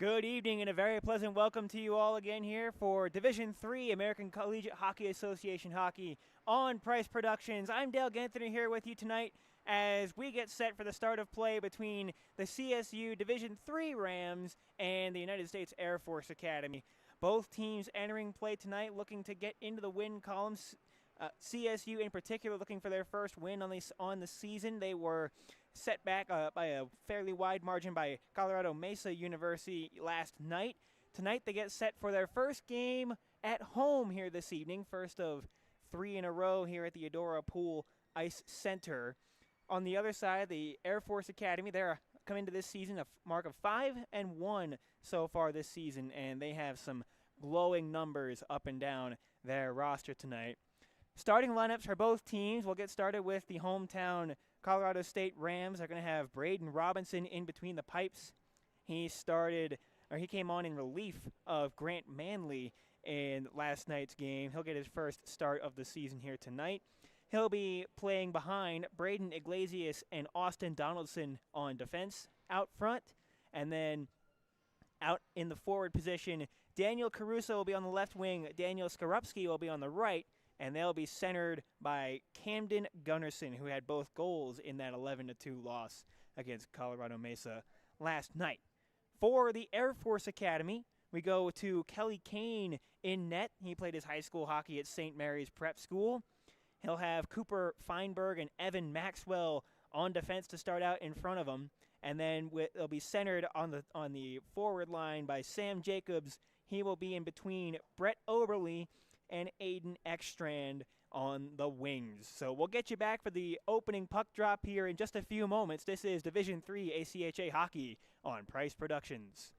Good evening and a very pleasant welcome to you all again here for Division III American Collegiate Hockey Association Hockey on Price Productions. I'm Dale Ganthony here with you tonight as we get set for the start of play between the CSU Division III Rams and the United States Air Force Academy. Both teams entering play tonight looking to get into the win columns. CSU in particular looking for their first win on the season. They were set back by a fairly wide margin by Colorado Mesa University last night. Tonight they get set for their first game at home here this evening, first of 3 in a row here at the Eudora Pool Ice Center. On the other side, the Air Force Academy, they're coming to this season a mark of 5-1 so far this season, and they have some glowing numbers up and down their roster tonight. Starting lineups for both teams, we'll get started with the hometown Colorado State Rams. They're going to have Braden Robinson in between the pipes. He came on in relief of Grant Manley in last night's game. He'll get his first start of the season here tonight. He'll be playing behind Braden Iglesias and Austin Donaldson on defense out front. And then out in the forward position, Daniel Caruso will be on the left wing. Daniel Skorupski will be on the right. And they'll be centered by Camden Gunnarsson, who had both goals in that 11-2 loss against Colorado Mesa last night. For the Air Force Academy, we go to Kelly Kane in net. He played his high school hockey at St. Mary's Prep School. He'll have Cooper Feinberg and Evan Maxwell on defense to start out in front of him. And then they'll be centered on the forward line by Sam Jacobs. He will be in between Brett Oberle and Aiden Ekstrand on the wings. So we'll get you back for the opening puck drop here in just a few moments. This is Division III ACHA Hockey on Price Productions.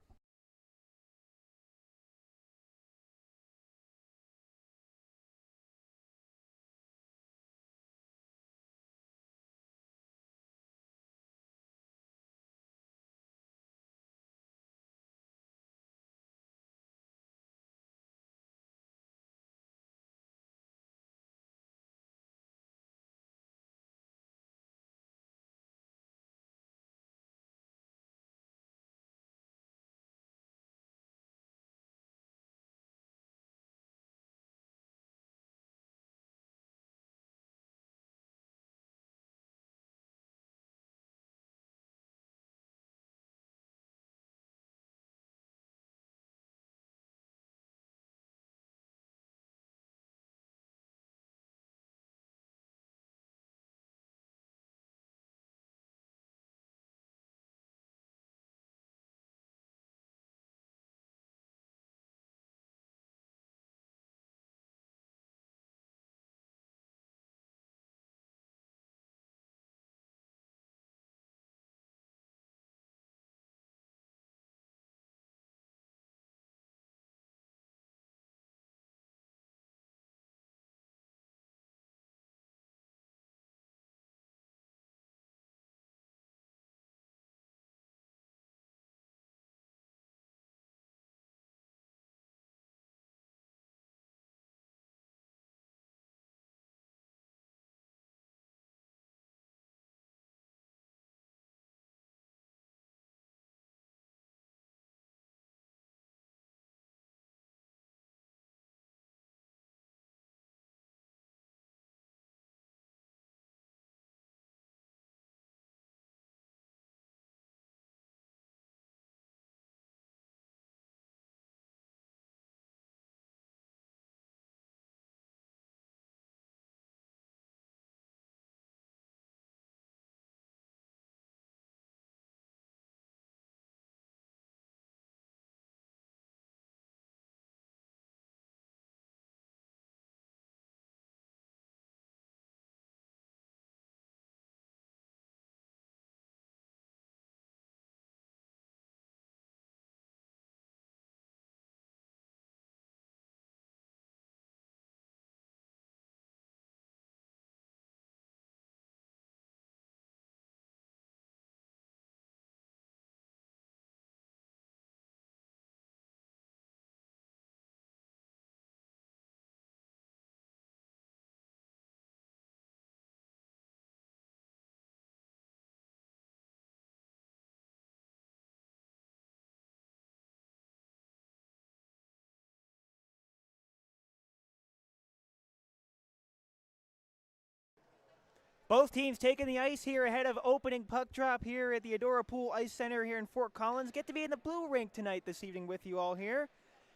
Both teams taking the ice here ahead of opening puck drop here at the Adora Pool Ice Center here in Fort Collins. Get to be in the blue rink tonight this evening with you all here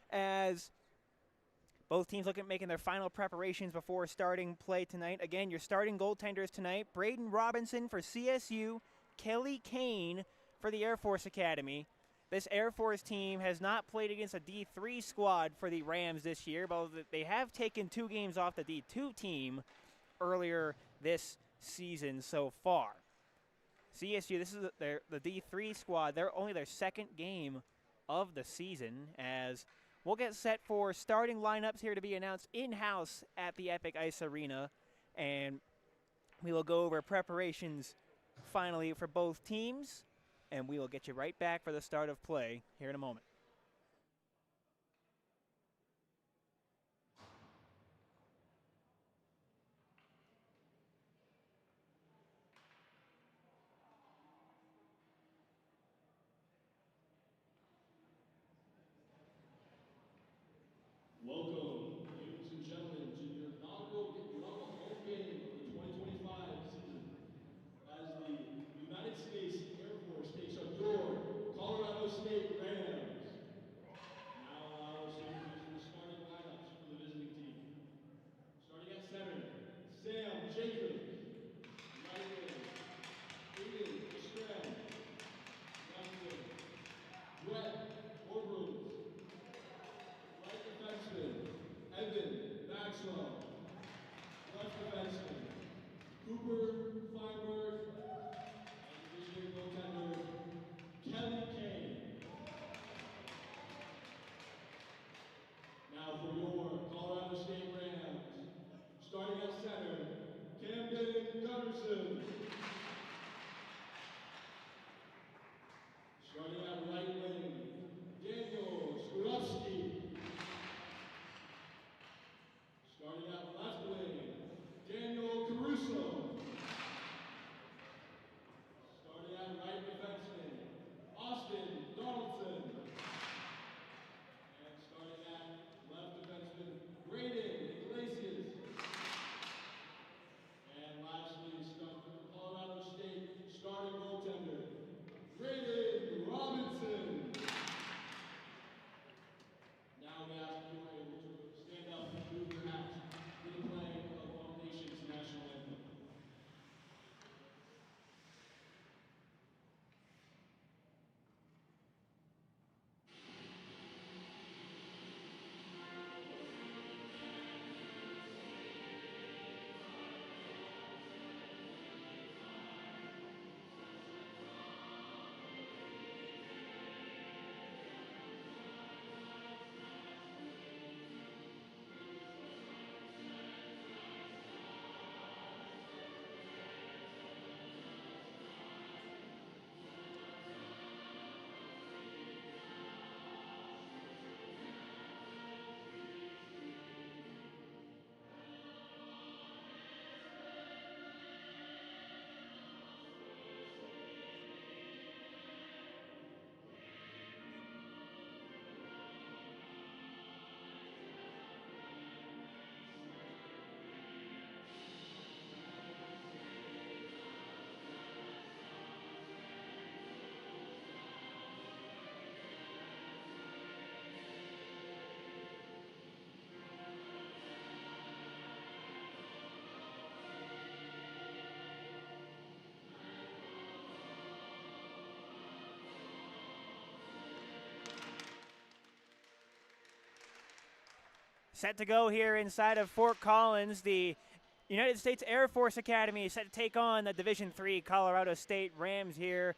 as both teams looking at making their final preparations before starting play tonight. Again, your starting goaltenders tonight, Braden Robinson for CSU, Kelly Kane for the Air Force Academy. This Air Force team has not played against a D3 squad for the Rams this year, but they have taken 2 games off the D2 team earlier this season so far. CSU, this is the D3 squad. They're only their second game of the season as we'll get set for starting lineups here to be announced in-house at the Epic Ice Arena, and we will go over preparations finally for both teams, and we will get you right back for the start of play here in a moment. Welcome, ladies and gentlemen, to your inaugural home game of the 2025 season as the United States Air Force takes up your Colorado State Rams. Now allow us to introduce the starting lineups for the visiting team. Starting at center, Sam Jacobs. Right wing, Aiden Estrand. Left wing, Brett Orbros. Right defenseman, Evan Maxwell. Left defenseman, Cooper Feinberg. And visiting goaltender, Kelly Kane. Now for your Colorado State Rams, starting at center, Camden Gunderson. Starting at right wing, Daniel Skurowski. Starting at left wing, Daniel Caruso. Starting at right defenseman, Austin Donaldson. And starting at left defenseman, Braden Iglesias. And lastly, Colorado State starting goaltender, Braden Robinson. Now we ask you to stand up and move your hats for the playing of One Nation's national anthem. Set to go here inside of Fort Collins. The United States Air Force Academy is set to take on the Division III Colorado State Rams here.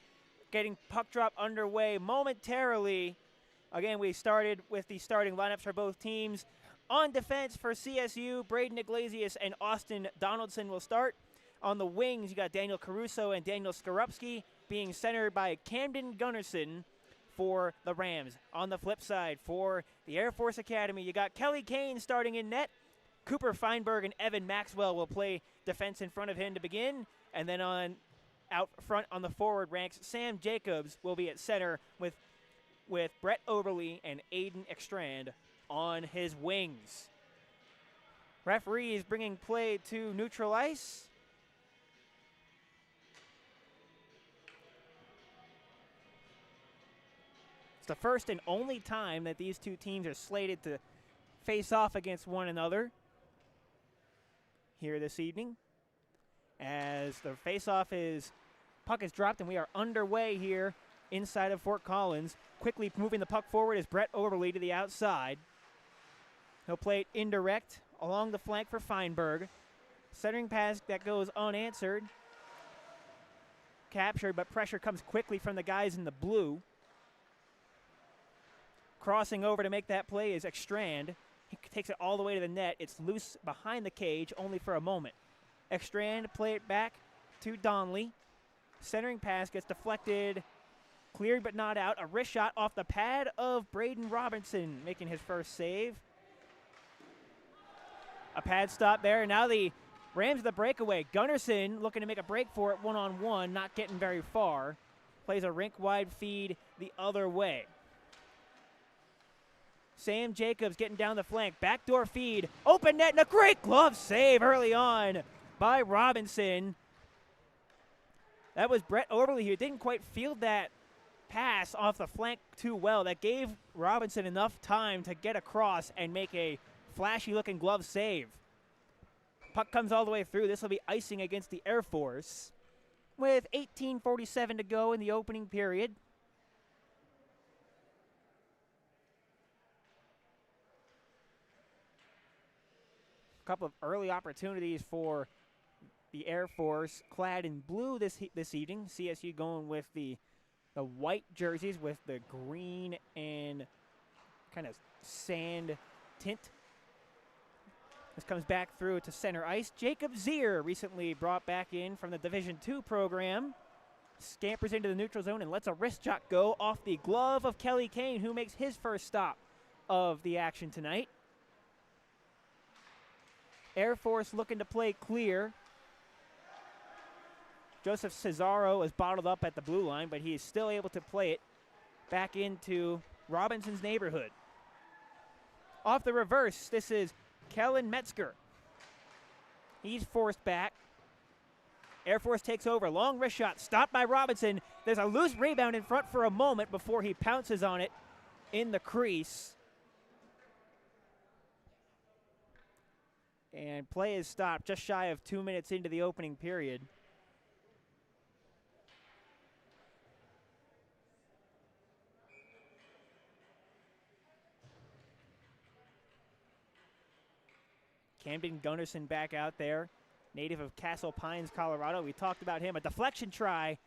Getting puck drop underway momentarily. Again, we started with the starting lineups for both teams. On defense for CSU, Braden Iglesias and Austin Donaldson will start. On the wings, you got Daniel Caruso and Daniel Skorupski being centered by Camden Gunderson for the Rams. On the flip side, for the Air Force Academy, you got Kelly Kane starting in net. Cooper Feinberg and Evan Maxwell will play defense in front of him to begin. And then out front on the forward ranks, Sam Jacobs will be at center with Brett Oberle and Aiden Ekstrand on his wings. Referee is bringing play to neutral ice. It's the first and only time that these two teams are slated to face off against one another here this evening. As the face-off puck is dropped and we are underway here inside of Fort Collins. Quickly moving the puck forward is Brett Overly to the outside. He'll play it indirect along the flank for Feinberg. Centering pass that goes unanswered. Captured, but pressure comes quickly from the guys in the blue. Crossing over to make that play is Ekstrand. He takes it all the way to the net. It's loose behind the cage, only for a moment. Ekstrand play it back to Donnelly. Centering pass gets deflected, cleared but not out. A wrist shot off the pad of Braden Robinson, making his first save. A pad stop there. Now the Rams the breakaway. Gunnarsson looking to make a break for it one-on-one, not getting very far. Plays a rink-wide feed the other way. Sam Jacobs getting down the flank. Backdoor feed. Open net and a great glove save early on by Robinson. That was Brett Overly who didn't quite field that pass off the flank too well. That gave Robinson enough time to get across and make a flashy-looking glove save. Puck comes all the way through. This will be icing against the Air Force with 18:47 to go in the opening period. A couple of early opportunities for the Air Force clad in blue this evening. CSU going with the white jerseys with the green and kind of sand tint. This comes back through to center ice. Jacob Zier, recently brought back in from the Division II program, scampers into the neutral zone and lets a wrist shot go off the glove of Kelly Kane, who makes his first stop of the action tonight. Air Force looking to play clear. Joseph Cesaro is bottled up at the blue line, but he is still able to play it back into Robinson's neighborhood. Off the reverse, this is Kellen Metzger. He's forced back. Air Force takes over. Long wrist shot, stopped by Robinson. There's a loose rebound in front for a moment before he pounces on it in the crease. And play is stopped just shy of 2 minutes into the opening period. Camden Gunnarsson back out there, native of Castle Pines, Colorado. We talked about him. A deflection try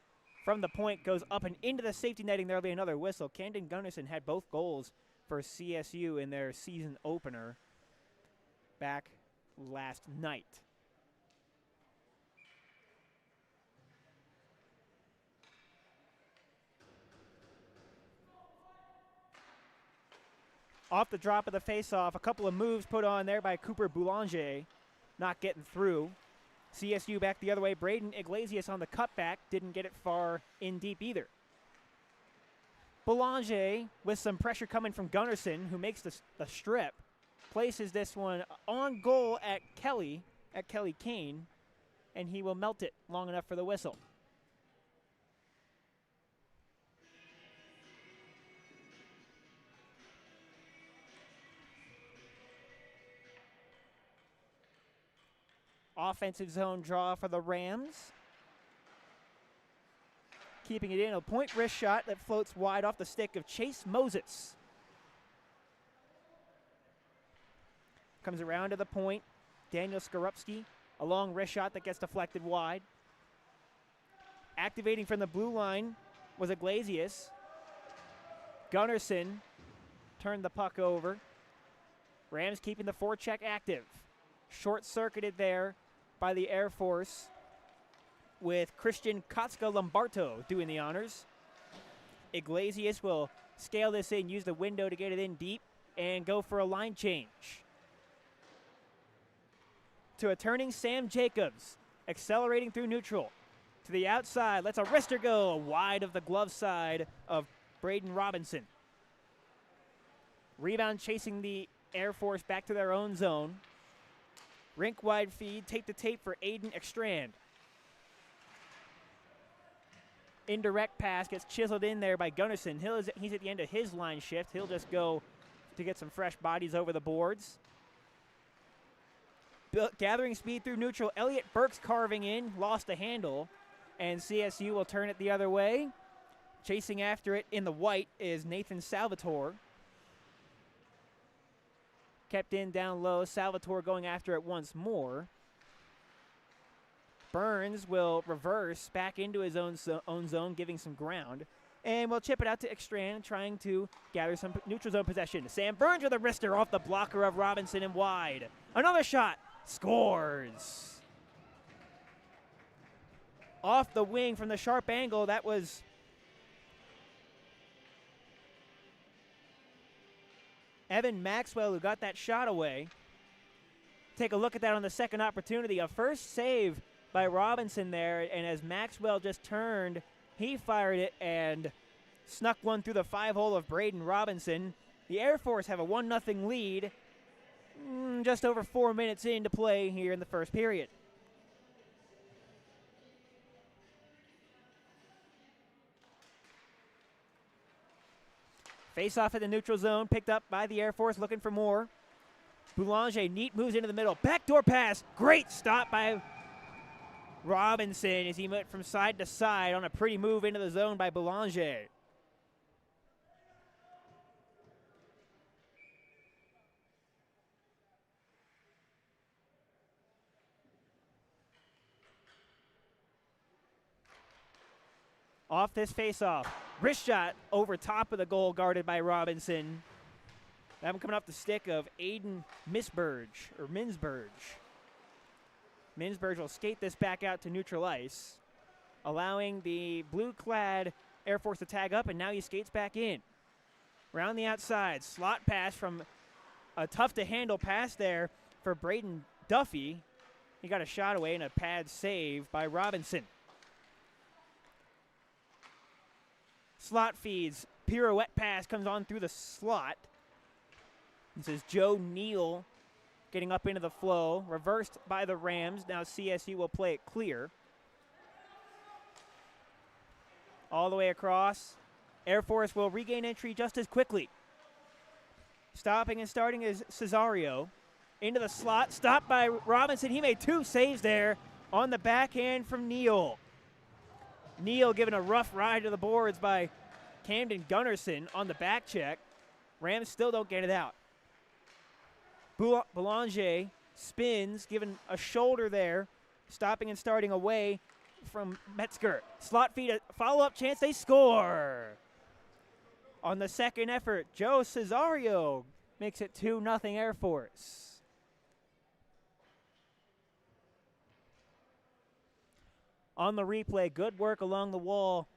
from the point goes up and into the safety netting. There'll be another whistle. Camden Gunnarsson had both goals for CSU in their season opener back last night. Off the drop of the faceoff, a couple of moves put on there by Cooper Boulanger, not getting through. CSU back the other way. Braden Iglesias on the cutback, didn't get it far in deep either. Boulanger with some pressure coming from Gunnarsson, who makes the strip, places this one on goal at Kelly Kane, and he will melt it long enough for the whistle. Offensive zone draw for the Rams. Keeping it in, a point wrist shot that floats wide off the stick of Chase Moses. Comes around to the point. Daniel Skorupski, a long wrist shot that gets deflected wide. Activating from the blue line was Iglesias. Gunnarsson turned the puck over. Rams keeping the forecheck active. Short-circuited there by the Air Force with Christian Kotska-Lombardo doing the honors. Iglesias will scale this in, use the window to get it in deep, and go for a line change. To a turning Sam Jacobs, accelerating through neutral. To the outside, lets a wrister go wide of the glove side of Braden Robinson. Rebound chasing the Air Force back to their own zone. Rink-wide feed, tape to tape for Aiden Ekstrand. indirect pass gets chiseled in there by Gunnarsson. He's at the end of his line shift. He'll just go to get some fresh bodies over the boards. Gathering speed through neutral. Elliott Burks carving in, lost the handle, and CSU will turn it the other way. Chasing after it in the white is Nathan Salvatore. Kept in down low. Salvatore going after it once more. Burns will reverse back into his own zone, giving some ground. And we'll chip it out to Ekstrand, trying to gather some neutral zone possession. Sam Burns with a wrister off the blocker of Robinson and wide. Another shot. Scores. Off the wing from the sharp angle. That was Evan Maxwell who got that shot away. Take a look at that on the second opportunity. A first save by Robinson there, and as Maxwell just turned, he fired it and snuck one through the 5-hole of Braden Robinson. The Air Force have a 1-0 lead, just over 4 minutes into play here in the first period. Face off at the neutral zone, picked up by the Air Force, looking for more. Boulanger, neat moves into the middle. Backdoor pass, great stop by Robinson as he went from side to side on a pretty move into the zone by Boulanger. Off this face-off. Wrist shot over top of the goal guarded by Robinson. That one coming off the stick of Aiden Minsberg. Minsberg will skate this back out to neutral ice, allowing the blue-clad Air Force to tag up, and now he skates back in. Around the outside, slot pass from a tough-to-handle pass there for Braden Duffy. He got a shot away and a pad save by Robinson. Slot feeds, pirouette pass comes on through the slot. This is Joe Neal getting up into the flow, reversed by the Rams. Now CSU will play it clear. All the way across. Air Force will regain entry just as quickly. Stopping and starting is Cesario. Into the slot, stopped by Robinson. He made 2 saves there on the backhand from Neal. Neal given a rough ride to the boards by Camden Gunnarsson on the back check. Rams still don't get it out. Boulanger spins, given a shoulder there, stopping and starting away from Metzger. Slot feed, a follow-up chance, they score. On the second effort, Joe Cesario makes it 2-0 Air Force. On the replay, good work along the wall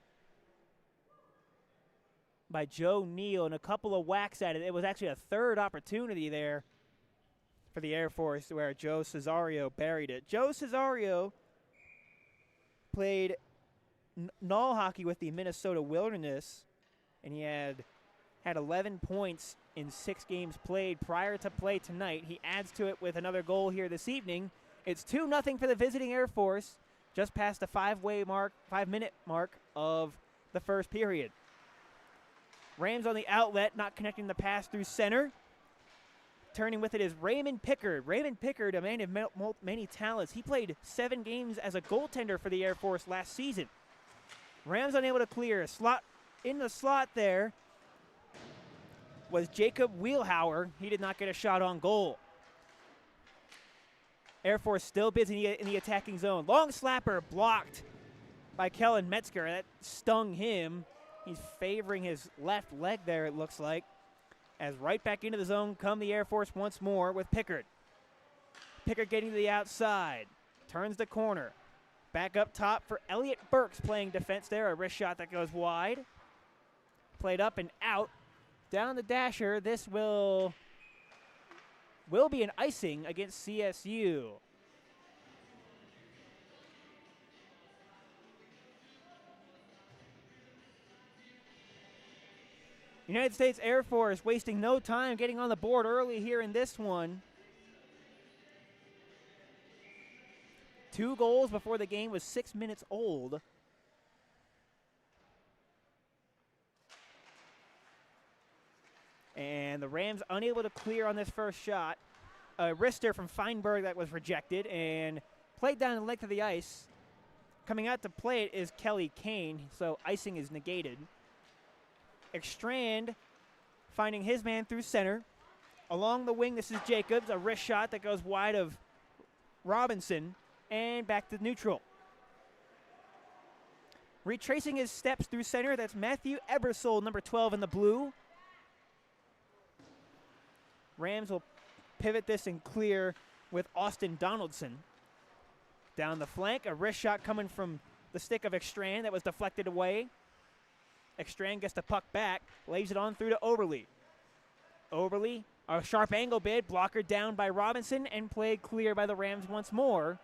by Joe Neal and a couple of whacks at it. It was actually a third opportunity there for the Air Force where Joe Cesario buried it. Joe Cesario played null hockey with the Minnesota Wilderness, and he had 11 points in 6 games played prior to play tonight. He adds to it with another goal here this evening. It's 2-0 for the visiting Air Force, just past the 5-minute mark of the first period. Rams on the outlet, not connecting the pass through center. Turning with it is Raymond Pickard. Raymond Pickard, a man of many talents. He played 7 games as a goaltender for the Air Force last season. Rams unable to clear. Slot in the slot there was Jacob Wheelhauer. He did not get a shot on goal. Air Force still busy in the attacking zone. Long slapper blocked by Kellen Metzger. That stung him. He's favoring his left leg there, it looks like. As right back into the zone come the Air Force once more with Pickard. Pickard getting to the outside. Turns the corner. Back up top for Elliott Burks playing defense there. A wrist shot that goes wide. Played up and out. Down the dasher. This will be an icing against CSU. United States Air Force wasting no time getting on the board early here in this one. 2 goals before the game was 6 minutes old. And the Rams unable to clear on this first shot. A wrister from Feinberg that was rejected and played down the length of the ice. Coming out to play it is Kelly Kane, so icing is negated. Ekstrand finding his man through center. Along the wing, this is Jacobs, a wrist shot that goes wide of Robinson, and back to neutral. Retracing his steps through center, that's Matthew Ebersole, number 12 in the blue. Rams will pivot this and clear with Austin Donaldson. Down the flank, a wrist shot coming from the stick of Ekstrand that was deflected away. Ekstrand gets the puck back, lays it on through to Oberle. Oberle, a sharp angle bid, blocker down by Robinson and played clear by the Rams once more.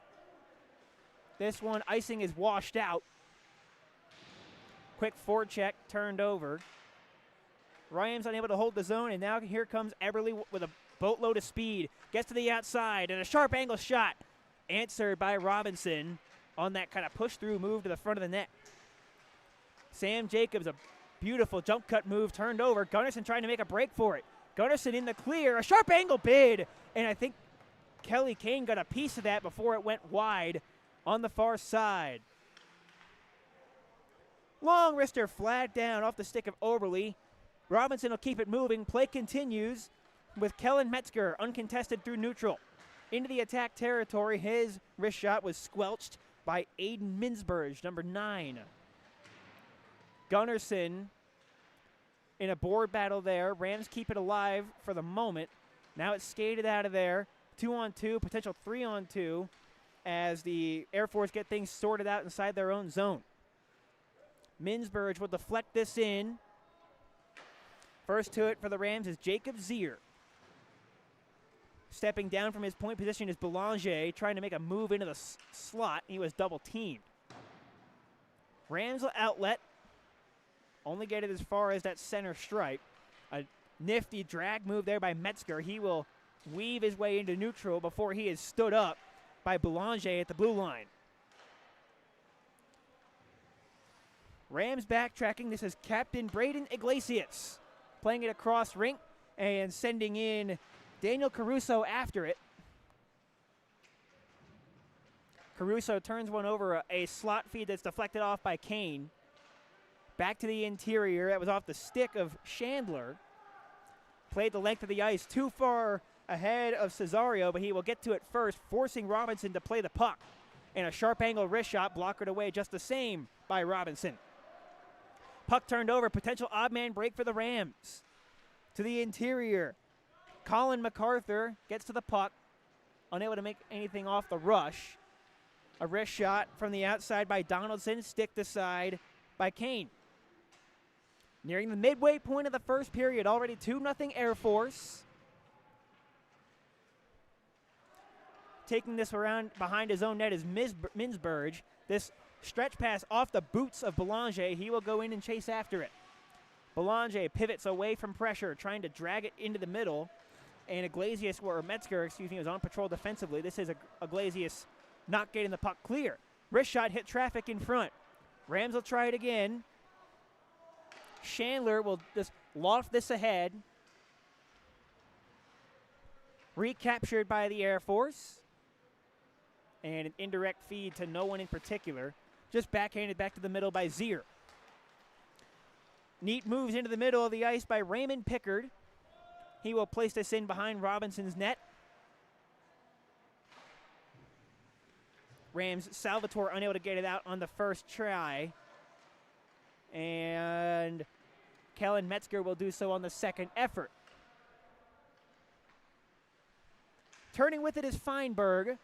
This one, icing is washed out. Quick forecheck, turned over. Rams unable to hold the zone, and now here comes Eberle with a boatload of speed. Gets to the outside, and a sharp angle shot answered by Robinson on that kind of push-through move to the front of the net. Sam Jacobs, a beautiful jump cut move, turned over. Gunnarsson trying to make a break for it. Gunnarsson in the clear, a sharp angle bid, and I think Kelly Kane got a piece of that before it went wide on the far side. Long wrister flat down off the stick of Oberle. Robinson will keep it moving. Play continues with Kellen Metzger uncontested through neutral. Into the attack territory, his wrist shot was squelched by Aiden Minsberg, number 9. Gunnarsson in a board battle there. Rams keep it alive for the moment. Now it's skated out of there. 2-on-2, potential 3-on-2 as the Air Force get things sorted out inside their own zone. Minsberg will deflect this in. First to it for the Rams is Jacob Zier. Stepping down from his point position is Belanger, trying to make a move into the slot. He was double teamed. Rams will outlet. Only get it as far as that center stripe. A nifty drag move there by Metzger. He will weave his way into neutral before he is stood up by Belanger at the blue line. Rams backtracking. This is Captain Braden Iglesias playing it across rink and sending in Daniel Caruso after it. Caruso turns one over, a slot feed that's deflected off by Kane. Back to the interior. That was off the stick of Chandler. Played the length of the ice too far ahead of Cesario, but he will get to it first, forcing Robinson to play the puck. And a sharp angle wrist shot blockered away just the same by Robinson. Puck turned over, potential odd man break for the Rams. To the interior. Colin MacArthur gets to the puck, unable to make anything off the rush. A wrist shot from the outside by Donaldson, sticked aside by Kane. Nearing the midway point of the first period, already 2-0 Air Force. Taking this around behind his own net is Minsberg. This stretch pass off the boots of Belanger. He will go in and chase after it. Belanger pivots away from pressure, trying to drag it into the middle. And Metzger, was on patrol defensively. This is Iglesias not getting the puck clear. Wrist shot hit traffic in front. Rams will try it again. Chandler will just loft this ahead. Recaptured by the Air Force. And an indirect feed to no one in particular. Just backhanded back to the middle by Zier. Neat moves into the middle of the ice by Raymond Pickard. He will place this in behind Robinson's net. Rams, Salvatore unable to get it out on the first try. And Kellen Metzger will do so on the second effort. Turning with it is Feinberg.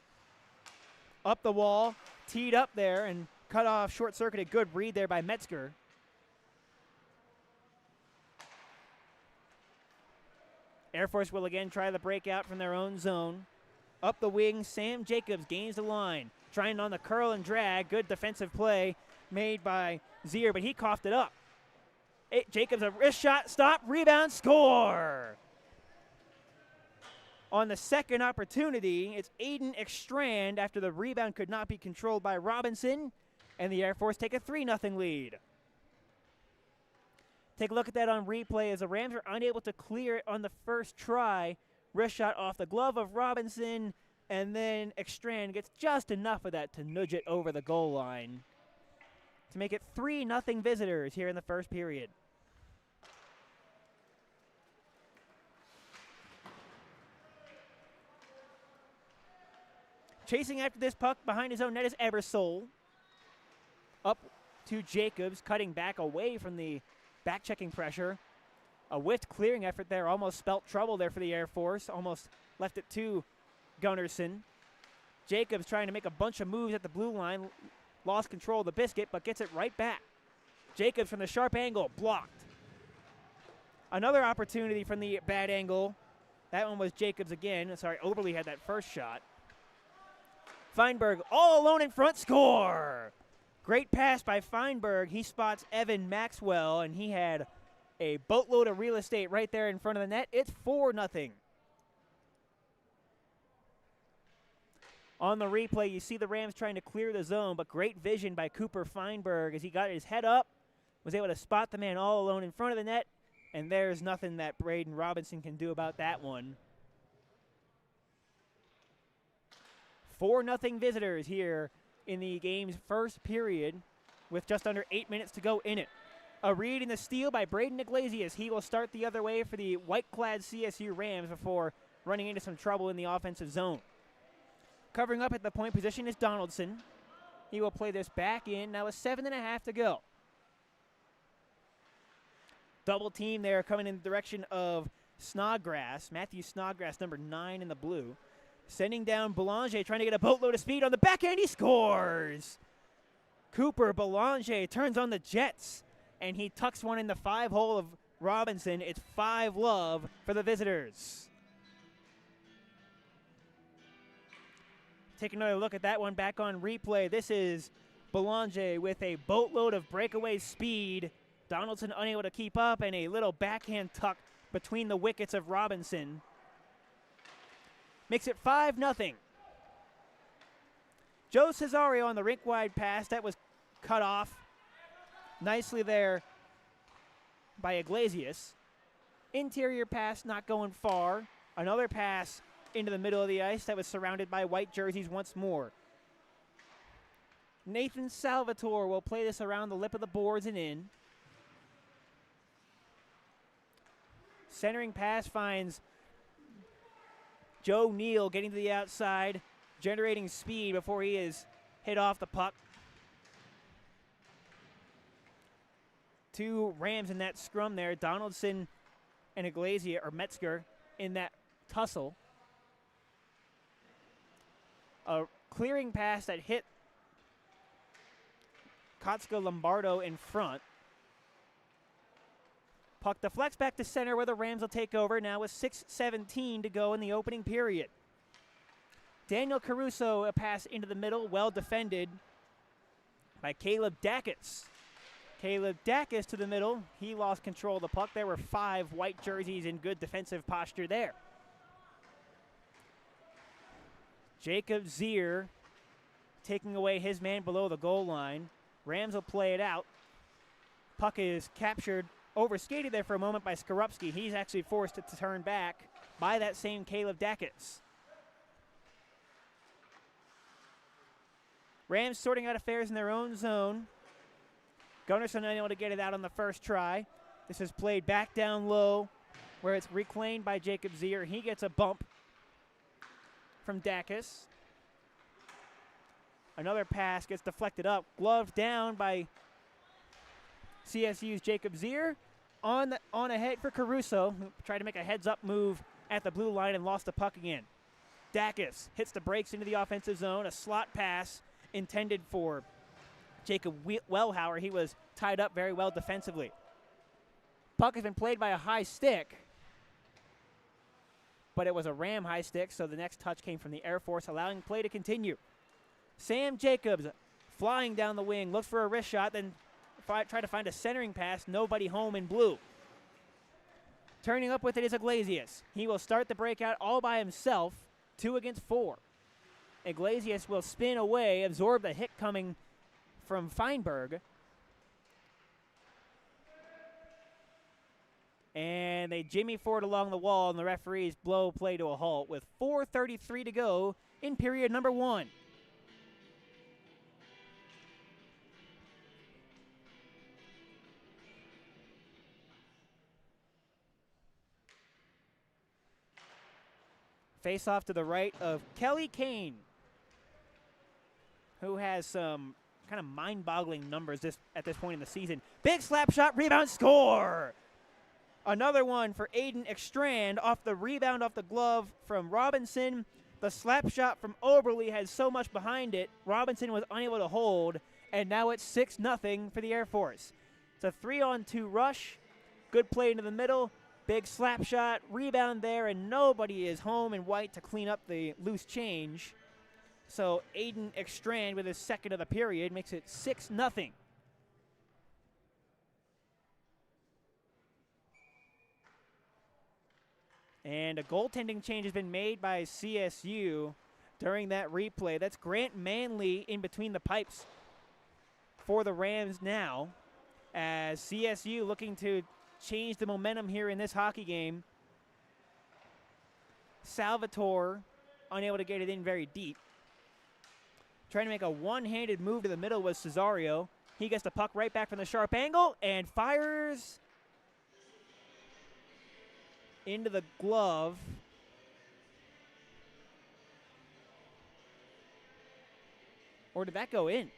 Up the wall, teed up there, and cut off, short-circuited. Good read there by Metzger. Air Force will again try the breakout from their own zone. Up the wing, Sam Jacobs gains the line. Trying on the curl and drag. Good defensive play made by Zier, but he coughed it up. Jacobs, a wrist shot, stop, rebound, score! On the second opportunity, it's Aiden Ekstrand after the rebound could not be controlled by Robinson, and the Air Force take a 3-0 lead. Take a look at that on replay as the Rams are unable to clear it on the first try. Wrist shot off the glove of Robinson, and then Ekstrand gets just enough of that to nudge it over the goal line to make it 3-0 visitors here in the first period. Chasing after this puck behind his own net is Ebersole. Up to Jacobs, cutting back away from the back-checking pressure. A whiffed clearing effort there, almost spelt trouble there for the Air Force. Almost left it to Gunnarsson. Jacobs trying to make a bunch of moves at the blue line. Lost control of the biscuit, but gets it right back. Jacobs from the sharp angle, blocked. Another opportunity from the bad angle. That one was Jacobs again. Sorry, Oberle had that first shot. Feinberg all alone in front, score! Great pass by Feinberg. He spots Evan Maxwell, and he had a boatload of real estate right there in front of the net. It's 4-0. On the replay, you see the Rams trying to clear the zone, but great vision by Cooper Feinberg as he got his head up, was able to spot the man all alone in front of the net, and there's nothing that Braden Robinson can do about that one. 4-0 visitors here in the game's first period with just under 8 minutes to go in it. A read in the steal by Braden Iglesias. He will start the other way for the white-clad CSU Rams before running into some trouble in the offensive zone. Covering up at the point position is Donaldson. He will play this back in. Now with 7.5 to go. Double team there coming in the direction of Snodgrass. Matthew Snodgrass, number 9 in the blue. Sending down Belanger, trying to get a boatload of speed on the backhand. He scores! Cooper Belanger turns on the Jets, and he tucks one in the 5-hole of Robinson. It's 5-love for the visitors. Take another look at that one back on replay. This is Belanger with a boatload of breakaway speed. Donaldson unable to keep up, and a little backhand tuck between the wickets of Robinson. Makes it 5-0. Joe Cesario on the rink-wide pass. That was cut off nicely there by Iglesias. Interior pass not going far. Another pass into the middle of the ice that was surrounded by white jerseys once more. Nathan Salvatore will play this around the lip of the boards and in. Centering pass finds Joe Neal getting to the outside, generating speed before he is hit off the puck. 2 Rams in that scrum there. Donaldson and Iglesias, or Metzger, in that tussle. A clearing pass that hit Kotska Lombardo in front. Puck deflects back to center where the Rams will take over now with 6:17 to go in the opening period. Daniel Caruso, a pass into the middle, well defended by Caleb Dacus. Caleb Dacus to the middle. He lost control of the puck. There were 5 white jerseys in good defensive posture there. Jacob Zier taking away his man below the goal line. Rams will play it out. Puck is captured, overskated there for a moment by Skorupski. He's actually forced to turn back by that same Caleb Dacus. Rams sorting out affairs in their own zone. Gunnarsson unable to get it out on the first try. This is played back down low where it's reclaimed by Jacob Zier. He gets a bump from Dacus. Another pass gets deflected up. Gloved down by CSU's Jacob Zier. On ahead for Caruso, who tried to make a heads-up move at the blue line and lost the puck again. Dacus hits the brakes into the offensive zone. A slot pass intended for Jacob Wellhauer. He was tied up very well defensively. Puck has been played by a high stick, but it was a Ram high stick, so the next touch came from the Air Force, allowing play to continue. Sam Jacobs flying down the wing, looks for a wrist shot, then try to find a centering pass. Nobody home in blue. Turning up with it is Iglesias. He will start the breakout all by himself, 2 against 4. Iglesias will spin away, absorb the hit coming from Feinberg. And they jimmy forward along the wall, and the referees blow play to a halt with 4:33 to go in period number 1. Face off to the right of Kelly Kane, who has some kind of mind-boggling numbers at this point in the season. Big slap shot, rebound, score! Another one for Aiden Ekstrand off the rebound off the glove from Robinson. The slap shot from Oberle had so much behind it, Robinson was unable to hold, and now it's 6-0 for the Air Force. It's a 3-on-2 rush. Good play into the middle. Big slap shot, rebound there, and nobody is home in white to clean up the loose change. So Aiden Ekstrand with his second of the period makes it 6-0. And a goaltending change has been made by CSU during that replay. That's Grant Manley in between the pipes for the Rams now, as CSU looking to change the momentum here in this hockey game. Salvatore unable to get it in very deep. Trying to make a one-handed move to the middle was Cesario. He gets the puck right back from the sharp angle and fires into the glove. Or did that go in?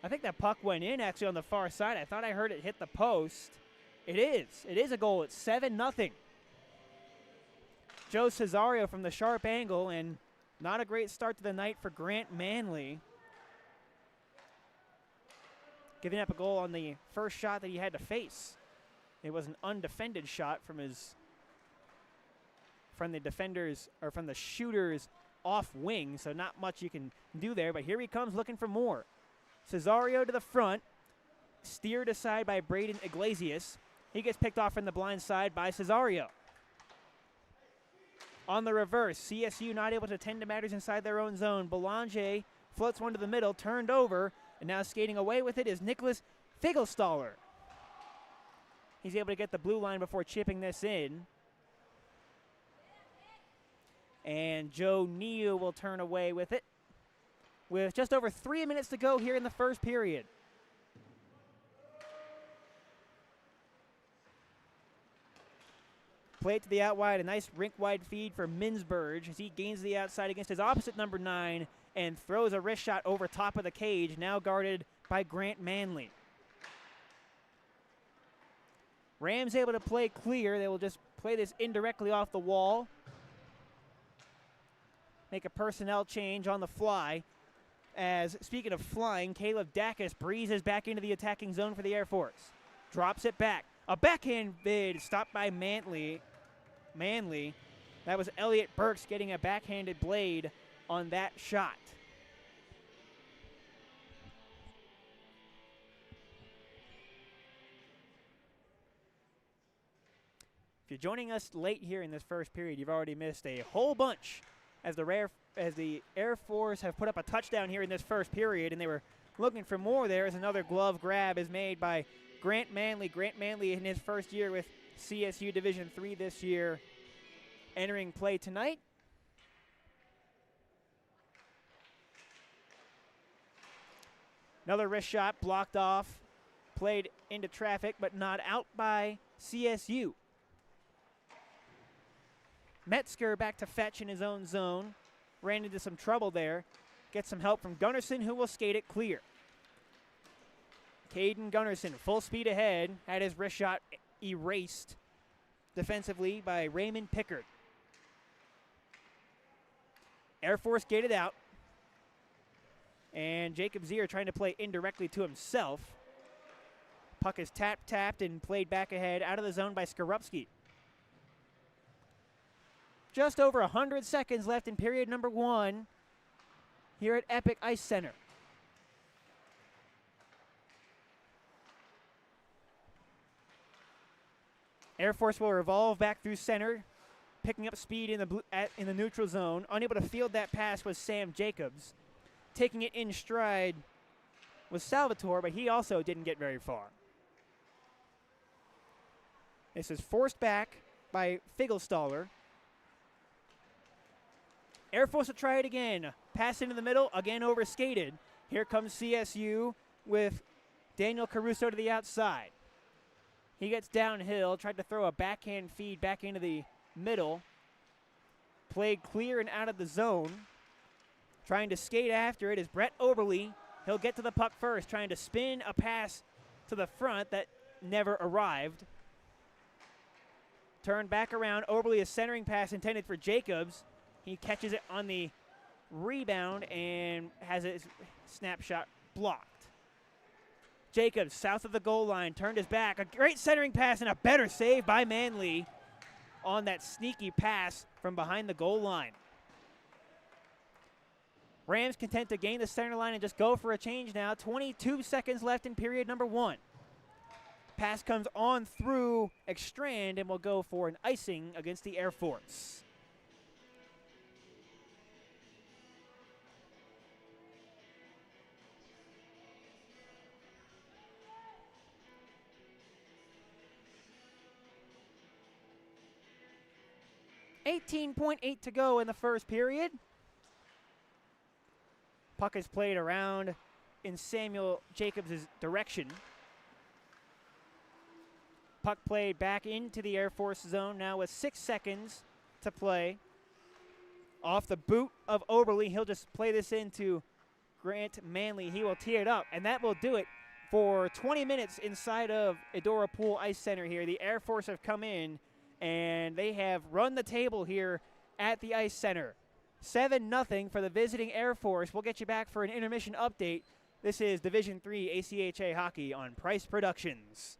I think that puck went in actually on the far side. I thought I heard it hit the post. It is. It is a goal. It's 7-0. Joe Cesario from the sharp angle, and not a great start to the night for Grant Manley. Giving up a goal on the first shot that he had to face. It was an undefended shot from the defenders, or from the shooter's off wing, so not much you can do there, but here he comes looking for more. Cesario to the front, steered aside by Braden Iglesias. He gets picked off from the blind side by Cesario. On the reverse, CSU not able to tend to matters inside their own zone. Belanger floats one to the middle, turned over, and now skating away with it is Nicholas Figelstaller. He's able to get the blue line before chipping this in. And Joe Neal will turn away with it, with just over 3 minutes to go here in the first period. Play it to the out wide, a nice rink-wide feed for Minsberg as he gains the outside against his opposite number 9 and throws a wrist shot over top of the cage, now guarded by Grant Manley. Rams able to play clear. They will just play this indirectly off the wall. Make a personnel change on the fly. As, speaking of flying, Caleb Dacus breezes back into the attacking zone for the Air Force. Drops it back. A backhand bid stopped by Manley. That was Elliot Burks getting a backhanded blade on that shot. If you're joining us late here in this first period, you've already missed a whole bunch as the Air Force have put up a touchdown here in this first period, and they were looking for more there as another glove grab is made by Grant Manley. Grant Manley in his first year with CSU Division III this year, entering play tonight. Another wrist shot blocked off, played into traffic, but not out by CSU. Metzger back to fetch in his own zone. Ran into some trouble there. Gets some help from Gunnarsson, who will skate it clear. Caden Gunnarsson, full speed ahead, had his wrist shot erased defensively by Raymond Pickard. Air Force gated out. And Jacob Zier trying to play indirectly to himself. Puck is tapped and played back ahead out of the zone by Skorupski. Just over 100 seconds left in period number 1 here at Epic Ice Center. Air Force will revolve back through center, picking up speed in the neutral zone. Unable to field that pass was Sam Jacobs. Taking it in stride was Salvatore, but he also didn't get very far. This is forced back by Figelstaller. Air Force will try it again. Pass into the middle, again overskated. Here comes CSU with Daniel Caruso to the outside. He gets downhill, tried to throw a backhand feed back into the middle. Played clear and out of the zone. Trying to skate after it is Brett Oberle. He'll get to the puck first, trying to spin a pass to the front that never arrived. Turned back around. Oberle, a centering pass intended for Jacobs. He catches it on the rebound and has his snapshot blocked. Jacobs, south of the goal line, turned his back. A great centering pass and a better save by Manley on that sneaky pass from behind the goal line. Rams content to gain the center line and just go for a change now. 22 seconds left in period number 1. Pass comes on through Ekstrand and will go for an icing against the Air Force. .8 to go in the first period. Puck is played around in Samuel Jacobs' direction. Puck played back into the Air Force zone now with 6 seconds to play. Off the boot of Oberle, he'll just play this into Grant Manley. He will tee it up, and that will do it for 20 minutes inside of Edora Pool Ice Center here. The Air Force have come in, and they have run the table here at the Ice Center. 7-0 for the visiting Air Force. We'll get you back for an intermission update. This is Division III ACHA Hockey on Price Productions.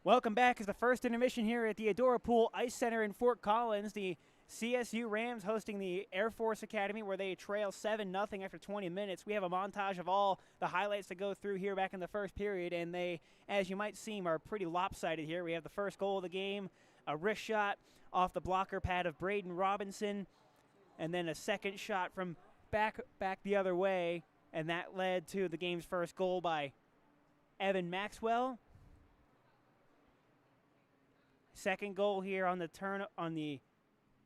Welcome back as the first intermission here at the Adora Pool Ice Center in Fort Collins. The CSU Rams hosting the Air Force Academy where they trail 7-0 after 20 minutes. We have a montage of all the highlights to go through here back in the first period, and they, as you might seem, are pretty lopsided here. We have the first goal of the game, a wrist shot off the blocker pad of Braden Robinson, and then a second shot from back the other way, and that led to the game's first goal by Evan Maxwell. Second goal here on the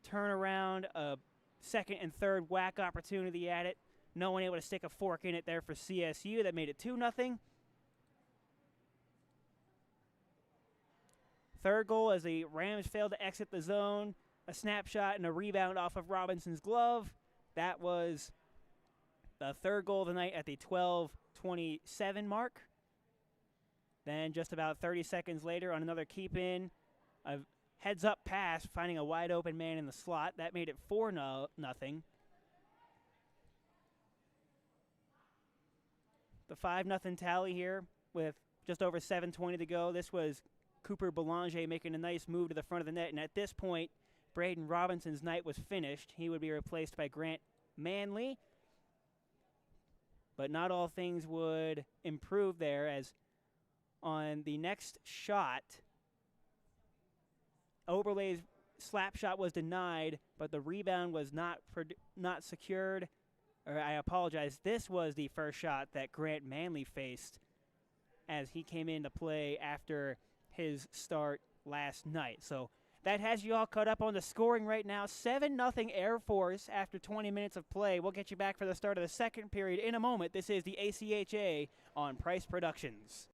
turnaround, a second and third whack opportunity at it. No one able to stick a fork in it there for CSU. That made it 2-0. Third goal as the Rams failed to exit the zone. A snapshot and a rebound off of Robinson's glove. That was the third goal of the night at the 12:27 mark. Then just about 30 seconds later on another keep-in, a heads-up pass, finding a wide-open man in the slot. That made it 4-0. The 5-0 tally here with just over 7:20 to go. This was Cooper Belanger making a nice move to the front of the net, and at this point, Braden Robinson's night was finished. He would be replaced by Grant Manley. But not all things would improve there, as on the next shot, Oberle's slap shot was denied, but the rebound was not secured. Or I apologize. This was the first shot that Grant Manley faced as he came into play after his start last night. So that has you all caught up on the scoring right now. 7-0 Air Force after 20 minutes of play. We'll get you back for the start of the second period in a moment. This is the ACHA on Price Productions.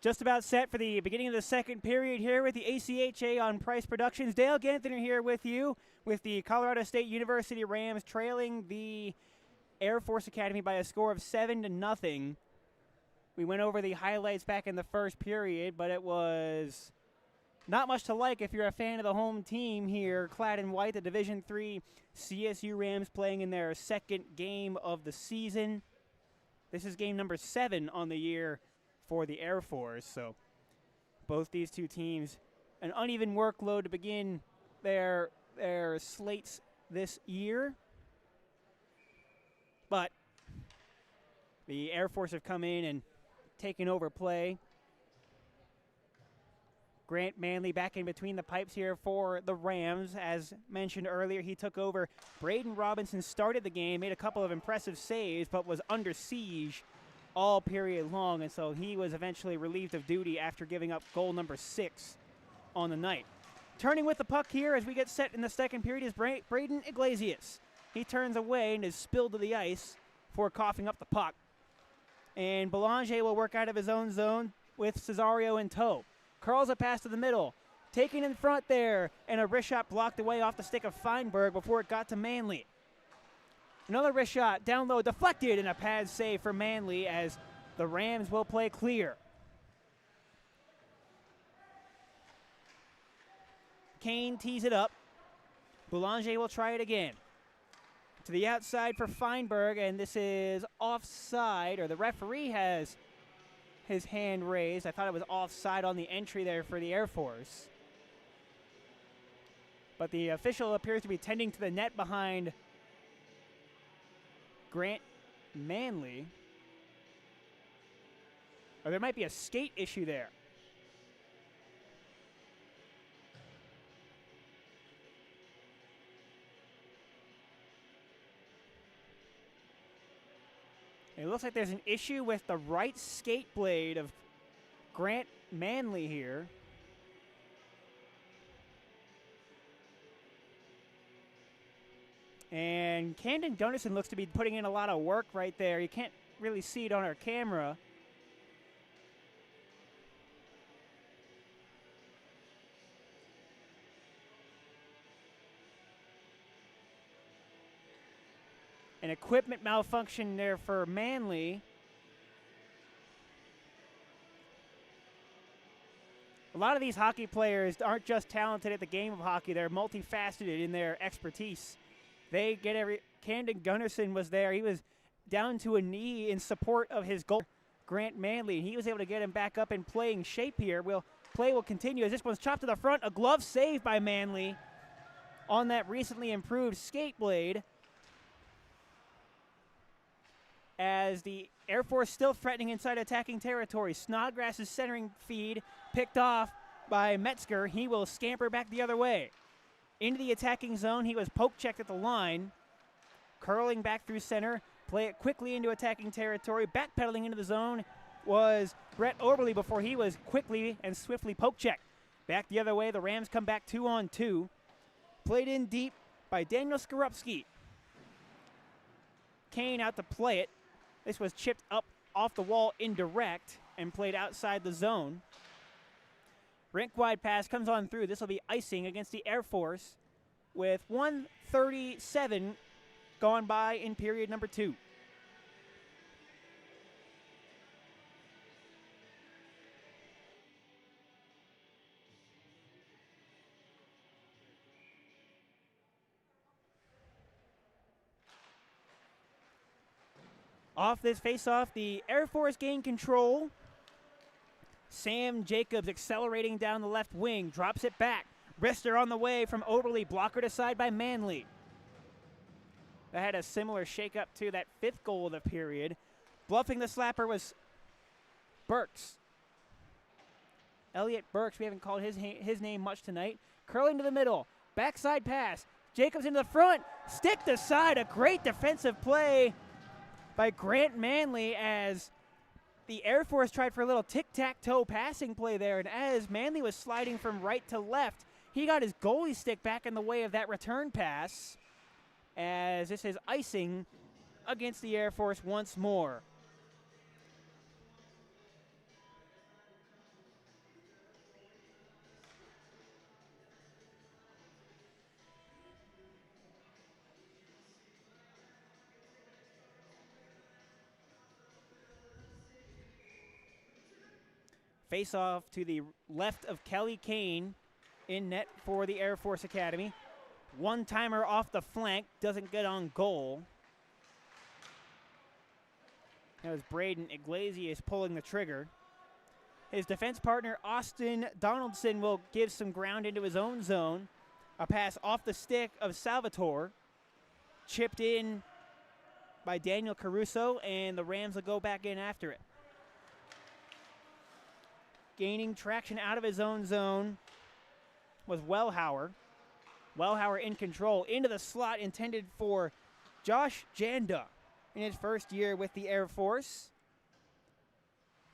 Just about set for the beginning of the second period here with the ACHA on Price Productions. Dale Gantner here with you with the Colorado State University Rams trailing the Air Force Academy by a score of 7-0. We went over the highlights back in the first period, but it was not much to like if you're a fan of the home team here, clad in white, the Division III CSU Rams playing in their second game of the season. This is game number 7 on the year for the Air Force, so both these two teams, an uneven workload to begin their slates this year. But the Air Force have come in and taken over play. Grant Manley back in between the pipes here for the Rams. As mentioned earlier, he took over. Braden Robinson started the game, made a couple of impressive saves, but was under siege all period long, and so he was eventually relieved of duty after giving up goal number 6 on the night. Turning with the puck here as we get set in the second period is Braden Iglesias. He turns away and is spilled to the ice for coughing up the puck. And Belanger will work out of his own zone with Cesario in tow. Curls a pass to the middle. Taken in front there, and a wrist shot blocked away off the stick of Feinberg before it got to Manley. Another wrist shot, down low, deflected, and a pad save for Manley as the Rams will play clear. Kane tees it up. Boulanger will try it again. To the outside for Feinberg, and this is offside, or the referee has his hand raised. I thought it was offside on the entry there for the Air Force. But the official appears to be tending to the net behind Grant Manley. Or there might be a skate issue there. It looks like there's an issue with the right skate blade of Grant Manley here. And Camden Gunnison looks to be putting in a lot of work right there. You can't really see it on our camera. An equipment malfunction there for Manley. A lot of these hockey players aren't just talented at the game of hockey, they're multifaceted in their expertise. They get Camden Gunnison was there. He was down to a knee in support of his goal, Grant Manley. He was able to get him back up in playing shape here. Play will continue as this one's chopped to the front. A glove save by Manley on that recently improved skate blade. As the Air Force still threatening inside attacking territory. Snodgrass' centering feed picked off by Metzger. He will scamper back the other way. Into the attacking zone, he was poke-checked at the line. Curling back through center, play it quickly into attacking territory. Backpedaling into the zone was Brett Oberle before he was quickly and swiftly poke-checked. Back the other way, the Rams come back 2-on-2. Played in deep by Daniel Skorupski. Kane out to play it. This was chipped up off the wall indirect and played outside the zone. Rink-wide pass comes on through. This will be icing against the Air Force with 1:37 gone by in period number 2. Off this face-off, the Air Force gained control. Sam Jacobs accelerating down the left wing, drops it back. Wrister on the way from Oberle, blockered aside by Manley. That had a similar shake-up to that 5th goal of the period. Bluffing the slapper was Burks. Elliot Burks, we haven't called his name much tonight. Curling to the middle, backside pass. Jacobs into the front, sticked aside. A great defensive play by Grant Manley as the Air Force tried for a little tic-tac-toe passing play there, and as Manley was sliding from right to left, he got his goalie stick back in the way of that return pass, as this is icing against the Air Force once more. Face off to the left of Kelly Kane in net for the Air Force Academy. One-timer off the flank, doesn't get on goal. That was Braden Iglesias pulling the trigger. His defense partner, Austin Donaldson, will give some ground into his own zone. A pass off the stick of Salvatore. Chipped in by Daniel Caruso, and the Rams will go back in after it. Gaining traction out of his own zone was Wellhauer. Wellhauer in control. Into the slot intended for Josh Janda in his first year with the Air Force.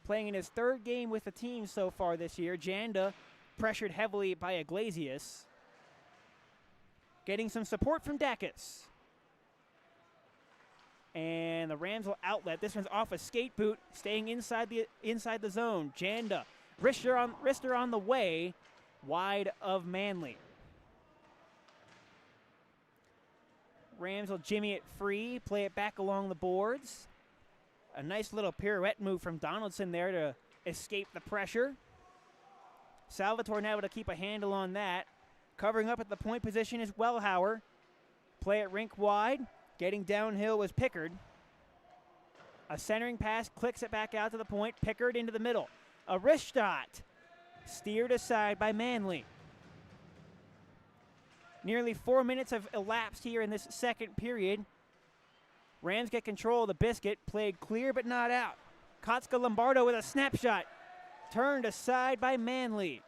Playing in his third game with the team so far this year. Janda pressured heavily by Iglesias. Getting some support from Dacus. And the Rams will outlet. This one's off a skate boot, staying inside the zone. Janda, wrister on the way, wide of Manley. Rams will jimmy it free, play it back along the boards. A nice little pirouette move from Donaldson there to escape the pressure. Salvatore now able to keep a handle on that. Covering up at the point position is Wellhauer. Play it rink wide. Getting downhill was Pickard. A centering pass clicks it back out to the point. Pickard into the middle. A wrist shot. Steered aside by Manley. Nearly 4 minutes have elapsed here in this second period. Rams get control of the biscuit. Played clear but not out. Kotska Lombardo with a snapshot. Turned aside by Manley.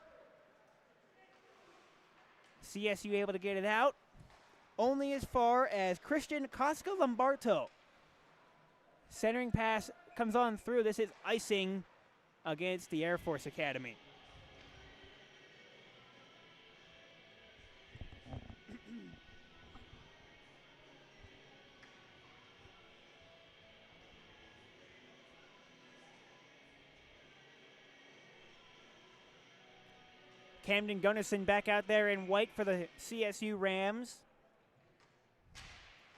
CSU able to get it out. Only as far as Christian Kotska Lombardo. Centering pass comes on through. This is icing against the Air Force Academy. Camden Gunnarsson back out there in white for the CSU Rams.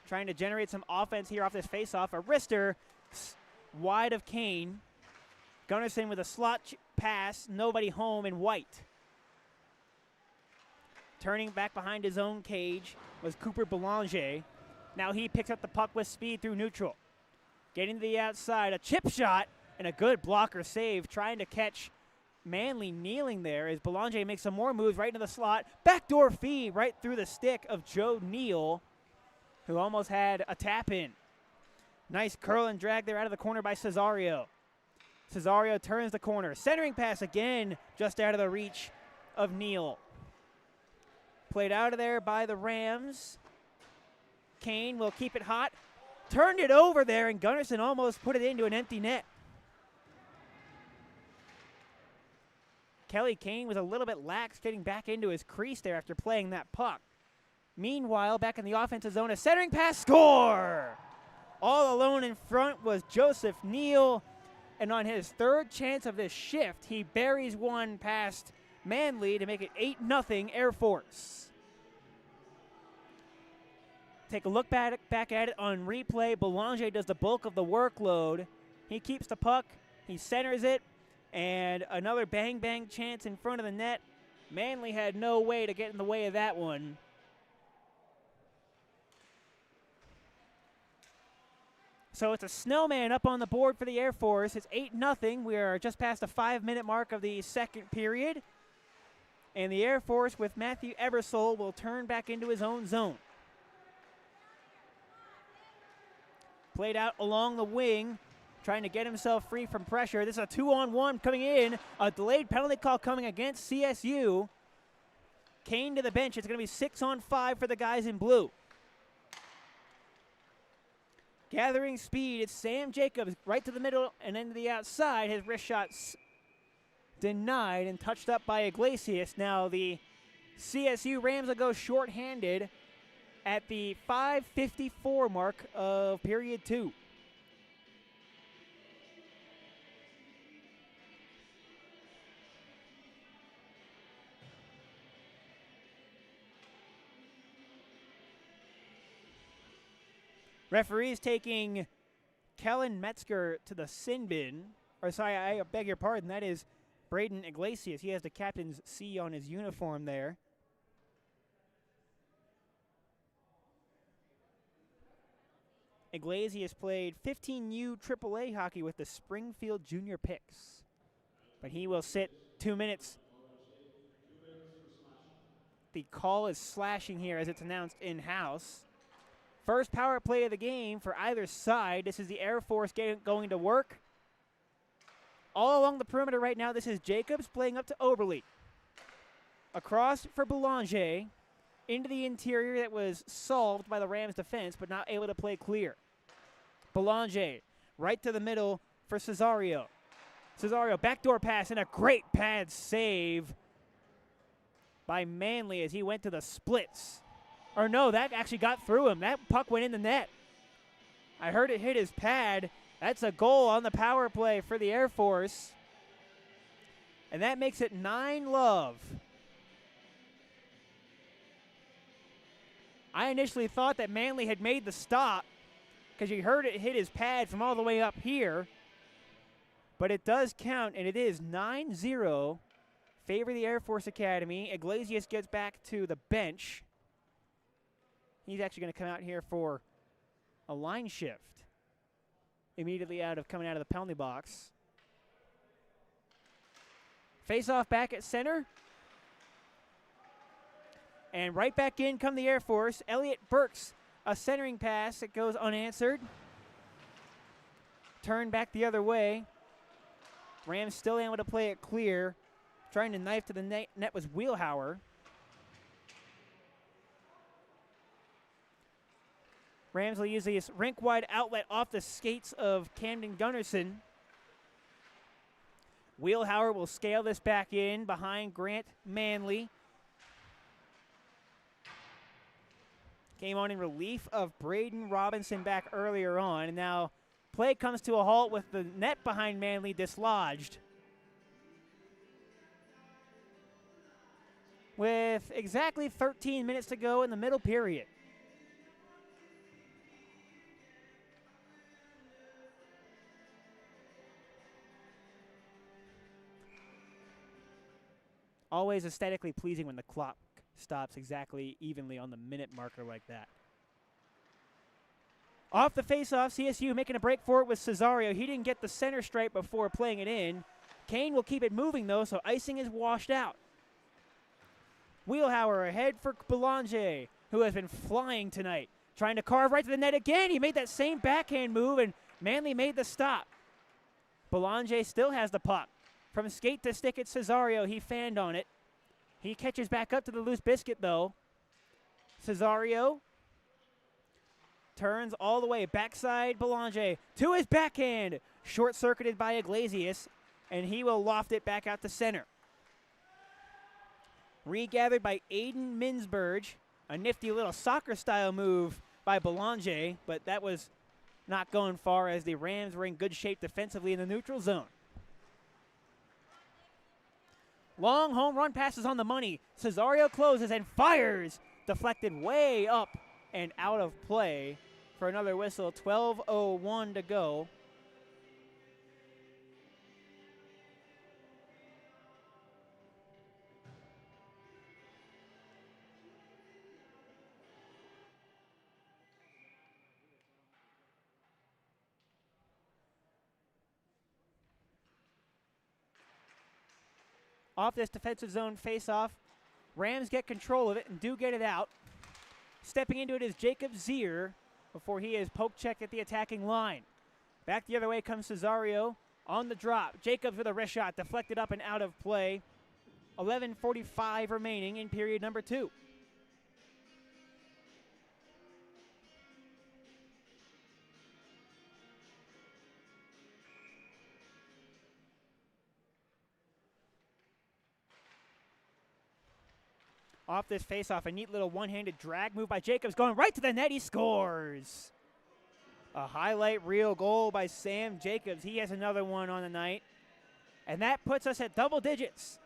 Trying to generate some offense here off this faceoff. A wrister wide of Kane. Gunnarsson with a slot pass. Nobody home in white. Turning back behind his own cage was Cooper Belanger. Now he picks up the puck with speed through neutral. Getting to the outside. A chip shot and a good blocker save. Trying to catch Manley kneeling there as Belanger makes some more moves right into the slot. Backdoor feed right through the stick of Joe Neal, who almost had a tap in. Nice curl and drag there out of the corner by Cesario. Cesario turns the corner. Centering pass again, just out of the reach of Neal. Played out of there by the Rams. Kane will keep it hot. Turned it over there, and Gunnarsson almost put it into an empty net. Kelly Kane was a little bit lax getting back into his crease there after playing that puck. Meanwhile, back in the offensive zone, a centering pass, score! All alone in front was Joseph Neal, and on his third chance of this shift, he buries one past Manley to make it 8-0 Air Force. Take a look back at it on replay. Belanger does the bulk of the workload. He keeps the puck, he centers it, and another bang-bang chance in front of the net. Manley had no way to get in the way of that one. So it's a snowman up on the board for the Air Force. It's 8-0. We are just past the 5-minute mark of the second period. And the Air Force with Matthew Ebersole will turn back into his own zone. Played out along the wing, trying to get himself free from pressure. This is a 2-on-1 coming in. A delayed penalty call coming against CSU. Kane to the bench. It's going to be 6-on-5 for the guys in blue. Gathering speed, it's Sam Jacobs right to the middle and then to the outside. His wrist shot's denied and touched up by Iglesias. Now the CSU Rams will go shorthanded at the 5:54 mark of period 2. Referees taking Kellen Metzger to the sin bin. Or sorry, I beg your pardon. That is Braden Iglesias. He has the captain's C on his uniform there. Iglesias played 15U AAA hockey with the Springfield Junior Picks. But he will sit 2 minutes. The call is slashing here as it's announced in-house. First power play of the game for either side. This is the Air Force going to work. All along the perimeter right now, this is Jacobs playing up to Oberle. Across for Boulanger. Into the interior that was solved by the Rams defense, but not able to play clear. Boulanger right to the middle for Cesario. Cesario, backdoor pass, and a great pad save by Manley as he went to the splits. Or no, that actually got through him. That puck went in the net. I heard it hit his pad. That's a goal on the power play for the Air Force. And that makes it 9-0. I initially thought that Manley had made the stop because you heard it hit his pad from all the way up here. But it does count, and it is 9-0. Favor the Air Force Academy. Iglesias gets back to the bench. He's actually going to come out here for a line shift immediately coming out of the penalty box. Face-off back at center. And right back in come the Air Force. Elliot Burks, a centering pass that goes unanswered. Turn back the other way. Rams still able to play it clear. Trying to knife to the net was Wheelhauer. Rams will use this rink-wide outlet off the skates of Camden Gunnarsson. Wheelhauer will scale this back in behind Grant Manley. Came on in relief of Braden Robinson back earlier on. And now play comes to a halt with the net behind Manley dislodged. With exactly 13 minutes to go in the middle period. Always aesthetically pleasing when the clock stops exactly evenly on the minute marker like that. Off the faceoff, CSU making a break for it with Cesario. He didn't get the center stripe before playing it in. Kane will keep it moving, though, so icing is washed out. Wheelhauer ahead for Boulanger, who has been flying tonight. Trying to carve right to the net again. He made that same backhand move, and Manley made the stop. Boulanger still has the puck. From skate to stick at Cesario, he fanned on it. He catches back up to the loose biscuit, though. Cesario turns all the way. Backside, Boulanger to his backhand. Short-circuited by Iglesias, and he will loft it back out to center. Regathered by Aiden Minsberg. A nifty little soccer-style move by Boulanger, but that was not going far as the Rams were in good shape defensively in the neutral zone. Long home run passes on the money. Cesario closes and fires. Deflected way up and out of play for another whistle. 12:01 to go. Off this defensive zone faceoff, Rams get control of it and do get it out. Stepping into it is Jacob Zier before he is poke checked at the attacking line. Back the other way comes Cesario on the drop. Jacobs with a wrist shot, deflected up and out of play. 11:45 remaining in period number 2. Off this faceoff, a neat little one-handed drag move by Jacobs, going right to the net. He scores. A highlight reel goal by Sam Jacobs. He has another one on the night. And that puts us at double digits.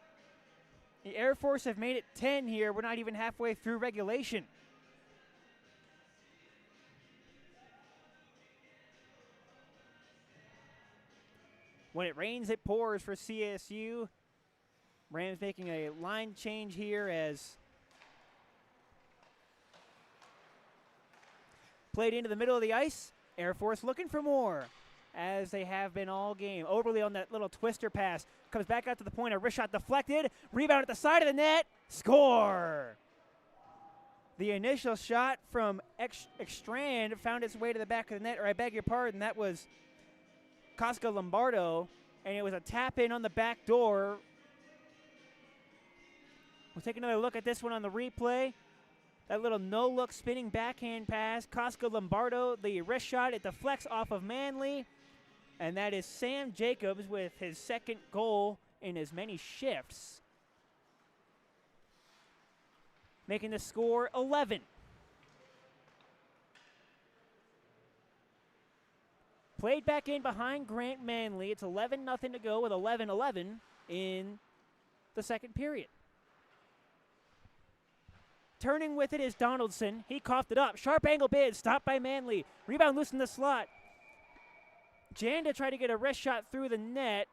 The Air Force have made it 10 here. We're not even halfway through regulation. When it rains, it pours for CSU. Rams making a line change here as played into the middle of the ice. Air Force looking for more, as they have been all game. Overly on that little twister pass. Comes back out to the point. A wrist shot deflected. Rebound at the side of the net. Score! The initial shot from Extrand found its way to the back of the net, or I beg your pardon, that was Cosca Lombardo, and it was a tap in on the back door. We'll take another look at this one on the replay. That little no-look spinning backhand pass. Cosca Lombardo, the wrist shot, it deflects off of Manley. And that is Sam Jacobs with his second goal in as many shifts, making the score 11. Played back in behind Grant Manley. It's 11-0 to go with 11-11 in the second period. Turning with it is Donaldson. He coughed it up. Sharp angle bid, stopped by Manley. Rebound loose in the slot. Janda tried to get a wrist shot through the net.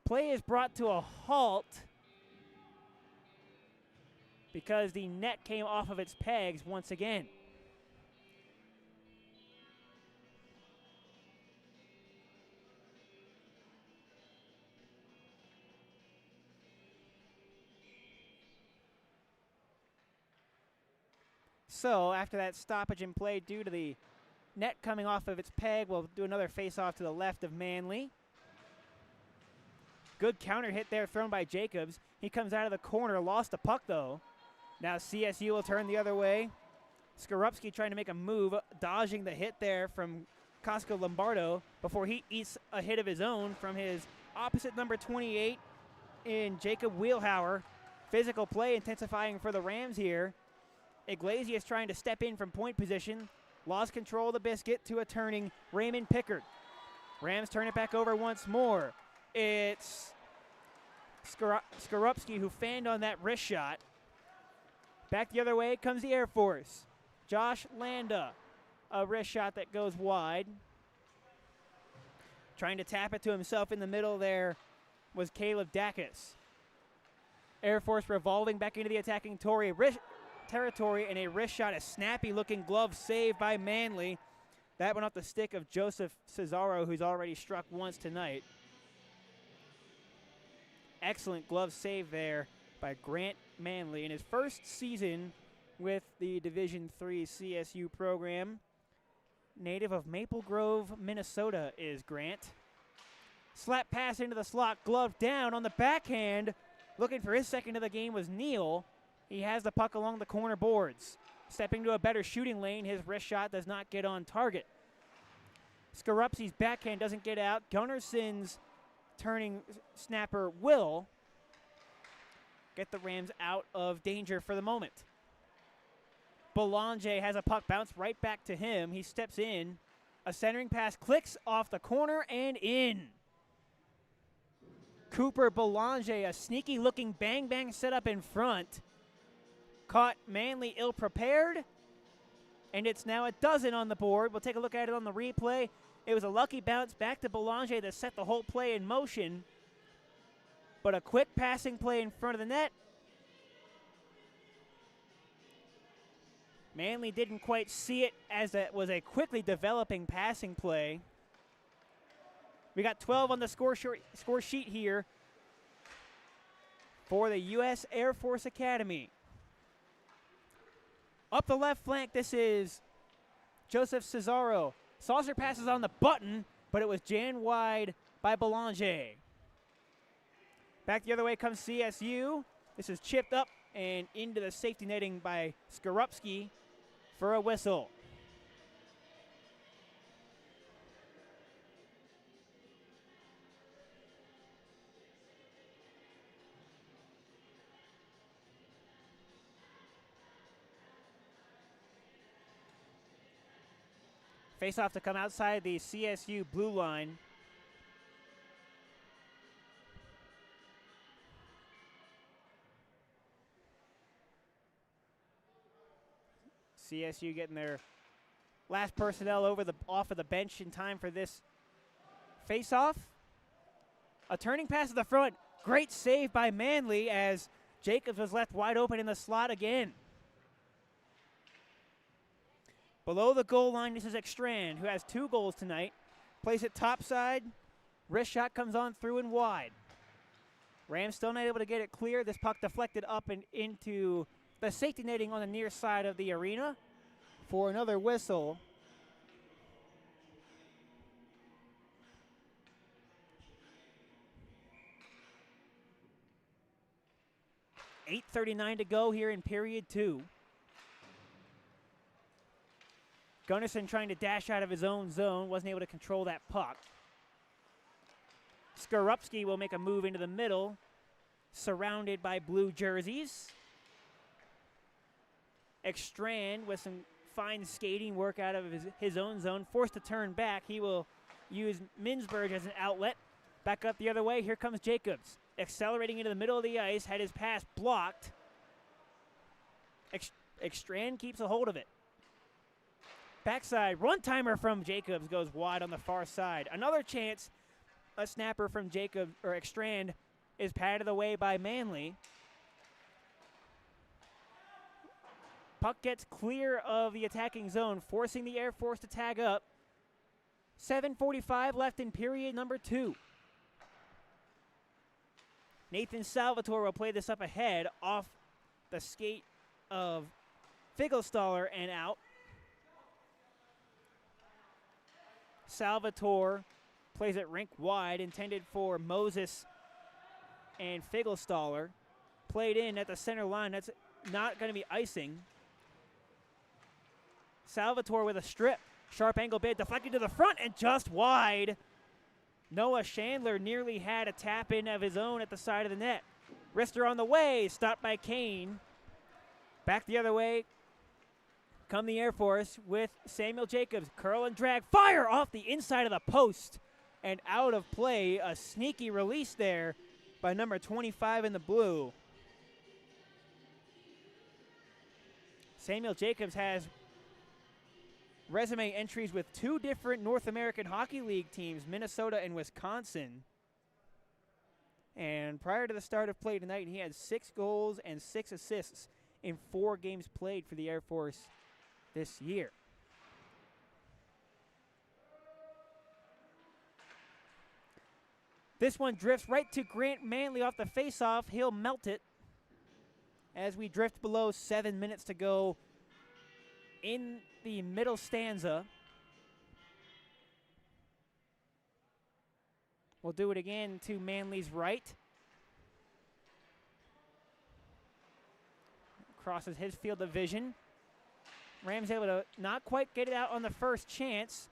Play is brought to a halt because the net came off of its pegs once again. So after that stoppage in play due to the net coming off of its peg, we'll do another face-off to the left of Manley. Good counter hit there thrown by Jacobs. He comes out of the corner, lost the puck though. Now CSU will turn the other way. Skorupski trying to make a move, dodging the hit there from Cosca Lombardo before he eats a hit of his own from his opposite number 28 in Jacob Wheelhauer. Physical play intensifying for the Rams here. Iglesias trying to step in from point position. Lost control of the biscuit to a turning Raymond Pickard. Rams turn it back over once more. It's Skorupski who fanned on that wrist shot. Back the other way comes the Air Force. Josh Landa, a wrist shot that goes wide. Trying to tap it to himself in the middle there was Caleb Dacus. Air Force revolving back into the attacking territory, and a wrist shot, a snappy-looking glove save by Manley. That went off the stick of Joseph Cesaro, who's already struck once tonight. Excellent glove save there by Grant Manley in his first season with the Division III CSU program. Native of Maple Grove, Minnesota is Grant. Slap pass into the slot, glove down on the backhand. Looking for his second of the game was Neal. He has the puck along the corner boards. Stepping to a better shooting lane, his wrist shot does not get on target. Skorupski's backhand doesn't get out. Gunnarsson's turning snapper will get the Rams out of danger for the moment. Belanger has a puck bounce right back to him. He steps in. A centering pass clicks off the corner and in. Cooper Belanger, a sneaky-looking bang-bang setup in front. Caught Manley ill-prepared, and it's now a dozen on the board. We'll take a look at it on the replay. It was a lucky bounce back to Belanger that set the whole play in motion, but a quick passing play in front of the net. Manley didn't quite see it as it was a quickly developing passing play. We got 12 on the score sheet here for the U.S. Air Force Academy. Up the left flank, this is Joseph Cesaro. Saucer passes on the button, but it was jammed wide by Belanger. Back the other way comes CSU. This is chipped up and into the safety netting by Skorupski for a whistle. Face-off to come outside the CSU blue line. CSU getting their last personnel off of the bench in time for this face-off. A turning pass to the front. Great save by Manley as Jacobs was left wide open in the slot again. Below the goal line, this is Ekstrand, who has 2 goals tonight. Plays it topside. Wrist shot comes on through and wide. Rams still not able to get it clear. This puck deflected up and into the safety netting on the near side of the arena for another whistle. .8:39 to go here in period 2. Gunnarsson trying to dash out of his own zone, wasn't able to control that puck. Skorupski will make a move into the middle, surrounded by blue jerseys. Ekstrand with some fine skating work out of his own zone, forced to turn back. He will use Minsberg as an outlet. Back up the other way, here comes Jacobs. Accelerating into the middle of the ice, had his pass blocked. Ekstrand keeps a hold of it. Backside, one-timer from Jacobs goes wide on the far side. Another chance, a snapper from Jacobs, or Ekstrand, is patted away by Manley. Puck gets clear of the attacking zone, forcing the Air Force to tag up. 7:45 left in period number 2. Nathan Salvatore will play this up ahead off the skate of Figelstaller and out. Salvatore plays it rink wide, intended for Moses and Figelstaller. Played in at the center line. That's not going to be icing. Salvatore with a strip. Sharp angle bid deflected to the front and just wide. Noah Chandler nearly had a tap in of his own at the side of the net. Wrister on the way, stopped by Kane. Back the other way come the Air Force with Samuel Jacobs. Curl and drag, fire off the inside of the post and out of play. A sneaky release there by number 25 in the blue. Samuel Jacobs has resume entries with 2 different North American Hockey League teams, Minnesota and Wisconsin. And prior to the start of play tonight, he had 6 goals and 6 assists in 4 games played for the Air Force this year. This one drifts right to Grant Manley off the faceoff. He'll melt it as we drift below 7 minutes to go in the middle stanza. We'll do it again to Manley's right. Crosses his field of vision. Rams able to not quite get it out on the first chance.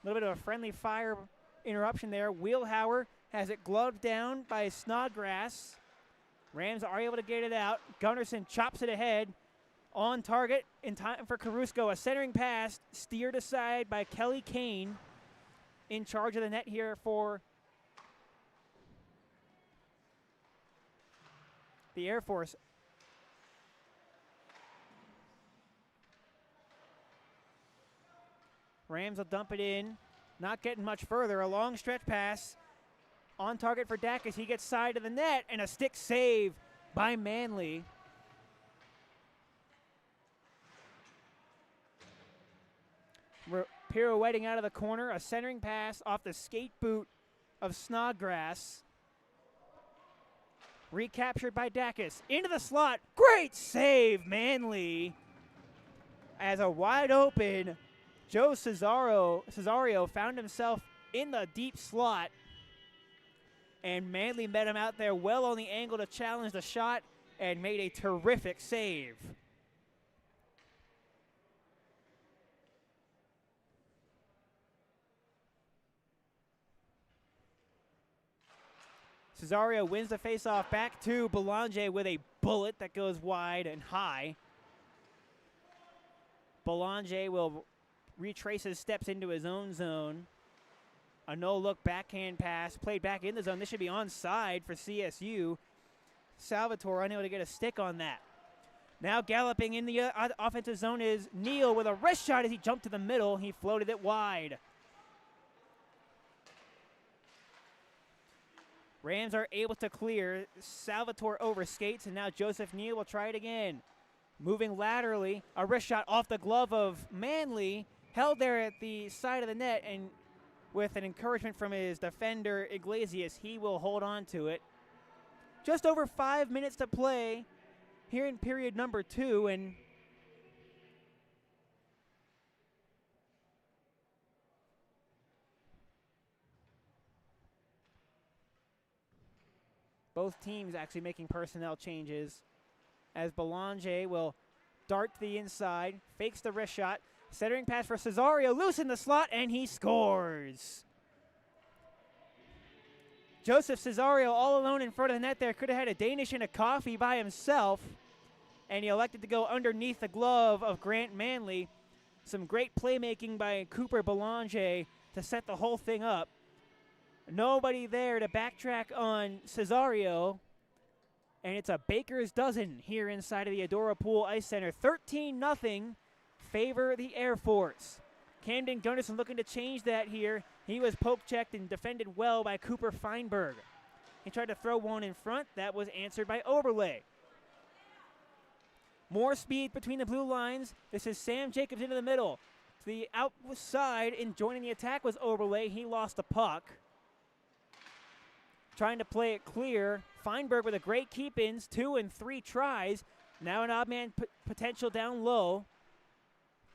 A little bit of a friendly fire interruption there. Wheelhauer has it gloved down by Snodgrass. Rams are able to get it out. Gunnarsson chops it ahead. On target in time for Caruso. A centering pass steered aside by Kelly Kane. In charge of the net here for the Air Force. Rams will dump it in. Not getting much further. A long stretch pass. On target for Dacus. He gets side of the net and a stick save by Manley. Pirouetting out of the corner, a centering pass off the skate boot of Snodgrass. Recaptured by Dacus. Into the slot. Great save, Manley. As a wide open Joe Cesario found himself in the deep slot. And Manley met him out there well on the angle to challenge the shot and made a terrific save. Cesario wins the faceoff back to Belanger with a bullet that goes wide and high. Belanger will retrace his steps into his own zone. A no-look backhand pass played back in the zone. This should be onside for CSU. Salvatore unable to get a stick on that. Now galloping in the offensive zone is Neal with a wrist shot as he jumped to the middle. He floated it wide. Rams are able to clear. Salvatore overskates, and now Joseph Neal will try it again. Moving laterally, a wrist shot off the glove of Manley, held there at the side of the net, and with an encouragement from his defender, Iglesias, he will hold on to it. Just over 5 minutes to play here in period number 2, and both teams actually making personnel changes as Belanger will dart to the inside, fakes the wrist shot, centering pass for Cesario, loose in the slot, and he scores. Joseph Cesario all alone in front of the net there. Could have had a Danish and a coffee by himself, and he elected to go underneath the glove of Grant Manley. Some great playmaking by Cooper Belanger to set the whole thing up. Nobody there to backtrack on Cesario, and it's a baker's dozen here inside of the Adora Pool Ice Center. 13-0 favor the Air Force. Camden Gunnarsson looking to change that here. He was poke-checked and defended well by Cooper Feinberg. He tried to throw one in front. That was answered by Oberle. More speed between the blue lines. This is Sam Jacobs into the middle. To the outside, and joining the attack was Oberle. He lost the puck. Trying to play it clear. Feinberg with a great keep-ins, 2 and 3 tries. Now an odd man potential down low.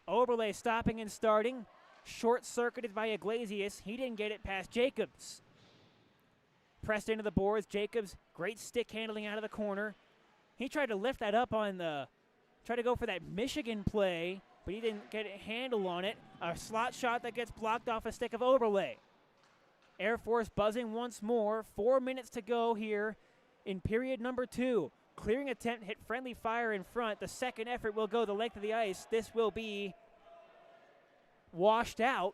Oberle stopping and starting. Short-circuited by Iglesias. He didn't get it past Jacobs. Pressed into the boards. Jacobs, great stick handling out of the corner. He tried to lift that up on the, tried to go for that Michigan play, but he didn't get a handle on it. A slot shot that gets blocked off a stick of Oberle. Air Force buzzing once more. 4 minutes to go here in period number 2. Clearing attempt hit friendly fire in front. The second effort will go the length of the ice. This will be washed out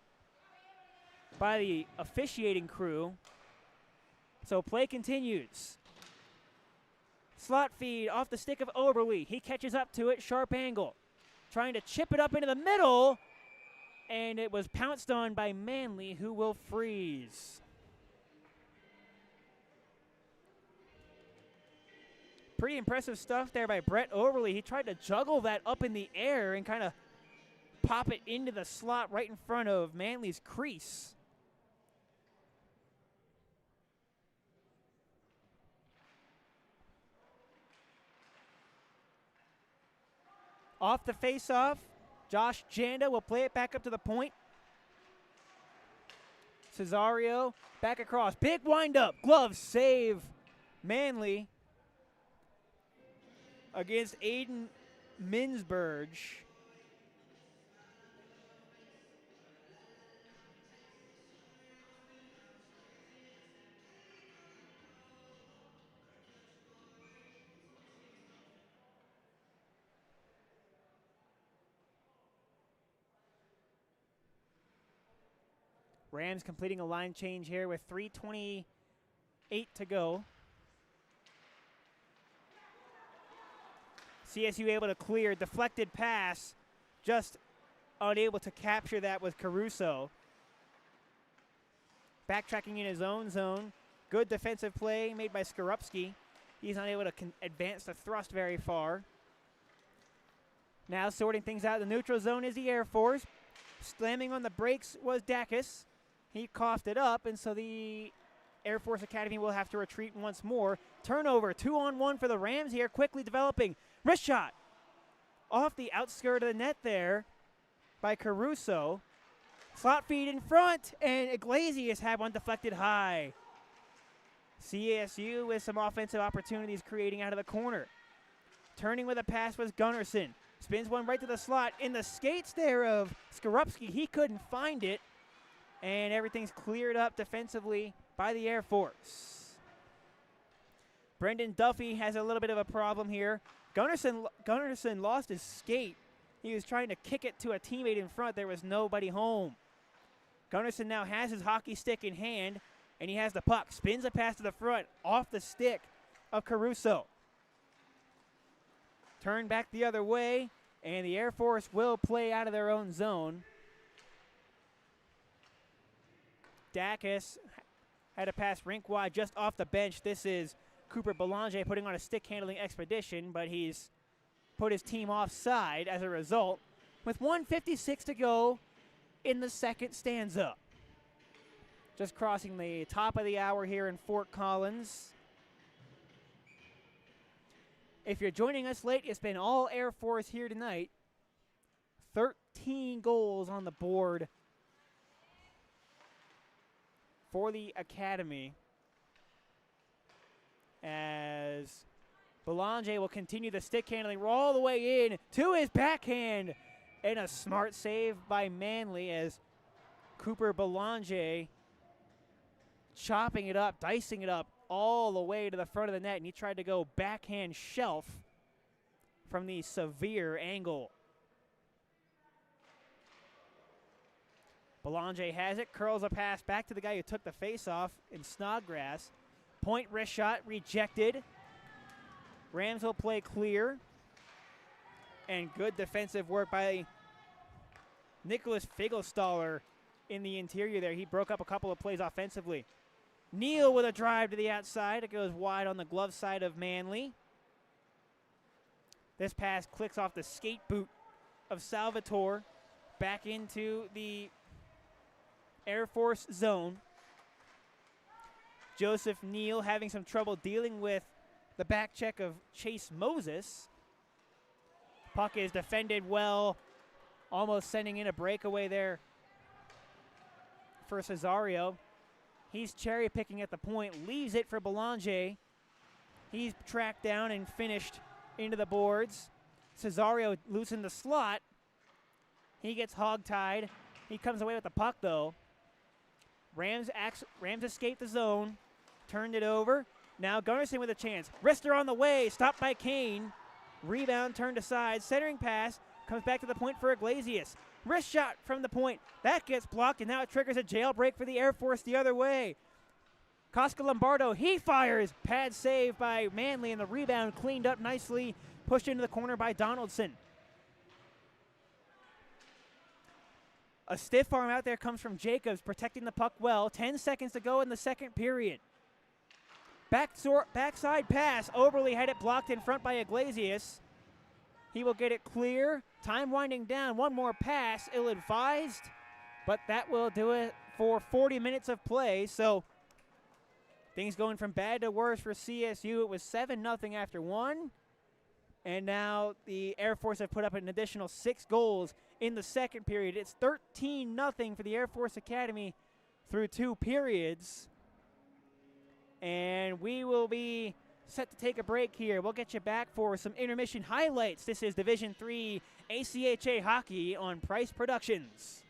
by the officiating crew. So play continues. Slot feed off the stick of Oberle. He catches up to it, sharp angle. Trying to chip it up into the middle, and it was pounced on by Manley, who will freeze. Pretty impressive stuff there by Brett Oberle. He tried to juggle that up in the air and kind of pop it into the slot right in front of Manley's crease. Off the face-off, Josh Janda will play it back up to the point. Cesario back across. Big wind-up. Glove save. Manley against Aiden Minsberg. Rams completing a line change here with 3:28 to go. CSU able to clear, deflected pass, just unable to capture that with Caruso. Backtracking in his own zone. Good defensive play made by Skorupski. He's unable to advance the thrust very far. Now sorting things out in the neutral zone is the Air Force. Slamming on the brakes was Dacus. He coughed it up, and so the Air Force Academy will have to retreat once more. Turnover, 2-on-1 for the Rams here, quickly developing. Wrist shot off the outskirt of the net there by Caruso. Slot feed in front, and Iglesias had one deflected high. CSU with some offensive opportunities creating out of the corner. Turning with a pass was Gunnarsson. Spins one right to the slot. In the skates there of Skorupski, he couldn't find it. And everything's cleared up defensively by the Air Force. Brendan Duffy has a little bit of a problem here. Gunnarsson lost his skate. He was trying to kick it to a teammate in front. There was nobody home. Gunnarsson now has his hockey stick in hand, and he has the puck. Spins a pass to the front off the stick of Caruso. Turn back the other way, and the Air Force will play out of their own zone. Dacus Had a pass rink wide just off the bench. This is Cooper Belanger putting on a stick handling expedition, but he's put his team offside as a result. With 1:56 to go in the second stanza. Just crossing the top of the hour here in Fort Collins. If you're joining us late, it's been all Air Force here tonight. 13 goals on the board for the Academy, as Belanger will continue the stick handling all the way in to his backhand, and a smart save by Manley as Cooper Belanger chopping it up, dicing it up all the way to the front of the net, and he tried to go backhand shelf from the severe angle. Belanger has it, curls a pass back to the guy who took the face-off in Snodgrass. Point wrist shot rejected. Rams will play clear. And good defensive work by Nicholas Figelstaller in the interior there. He broke up a couple of plays offensively. Neal with a drive to the outside. It goes wide on the glove side of Manley. This pass clicks off the skate boot of Salvatore back into the Air Force zone. Joseph Neal having some trouble dealing with the back check of Chase Moses. Puck is defended well, almost sending in a breakaway there for Cesario. He's cherry picking at the point, leaves it for Belanger. He's tracked down and finished into the boards. Cesario loosened the slot. He gets hog-tied. He comes away with the puck, though. Rams escaped the zone, turned it over. Now Gunnarsson with a chance. Wrister on the way, stopped by Kane. Rebound turned aside, centering pass, comes back to the point for Iglesias. Wrist shot from the point. That gets blocked, and now it triggers a jailbreak for the Air Force the other way. Cosca Lombardo, he fires. Pad save by Manley, and the rebound cleaned up nicely, pushed into the corner by Donaldson. A stiff arm out there comes from Jacobs, protecting the puck well. 10 seconds to go in the second period. Backside pass. Oberle had it blocked in front by Iglesias. He will get it clear. Time winding down. One more pass, ill-advised. But that will do it for 40 minutes of play. So things going from bad to worse for CSU. It was 7-0 after one. And now the Air Force have put up an additional 6 goals in the second period. It's 13-0 for the Air Force Academy through 2 periods. And we will be set to take a break here. We'll get you back for some intermission highlights. This is Division III ACHA hockey on Price Productions.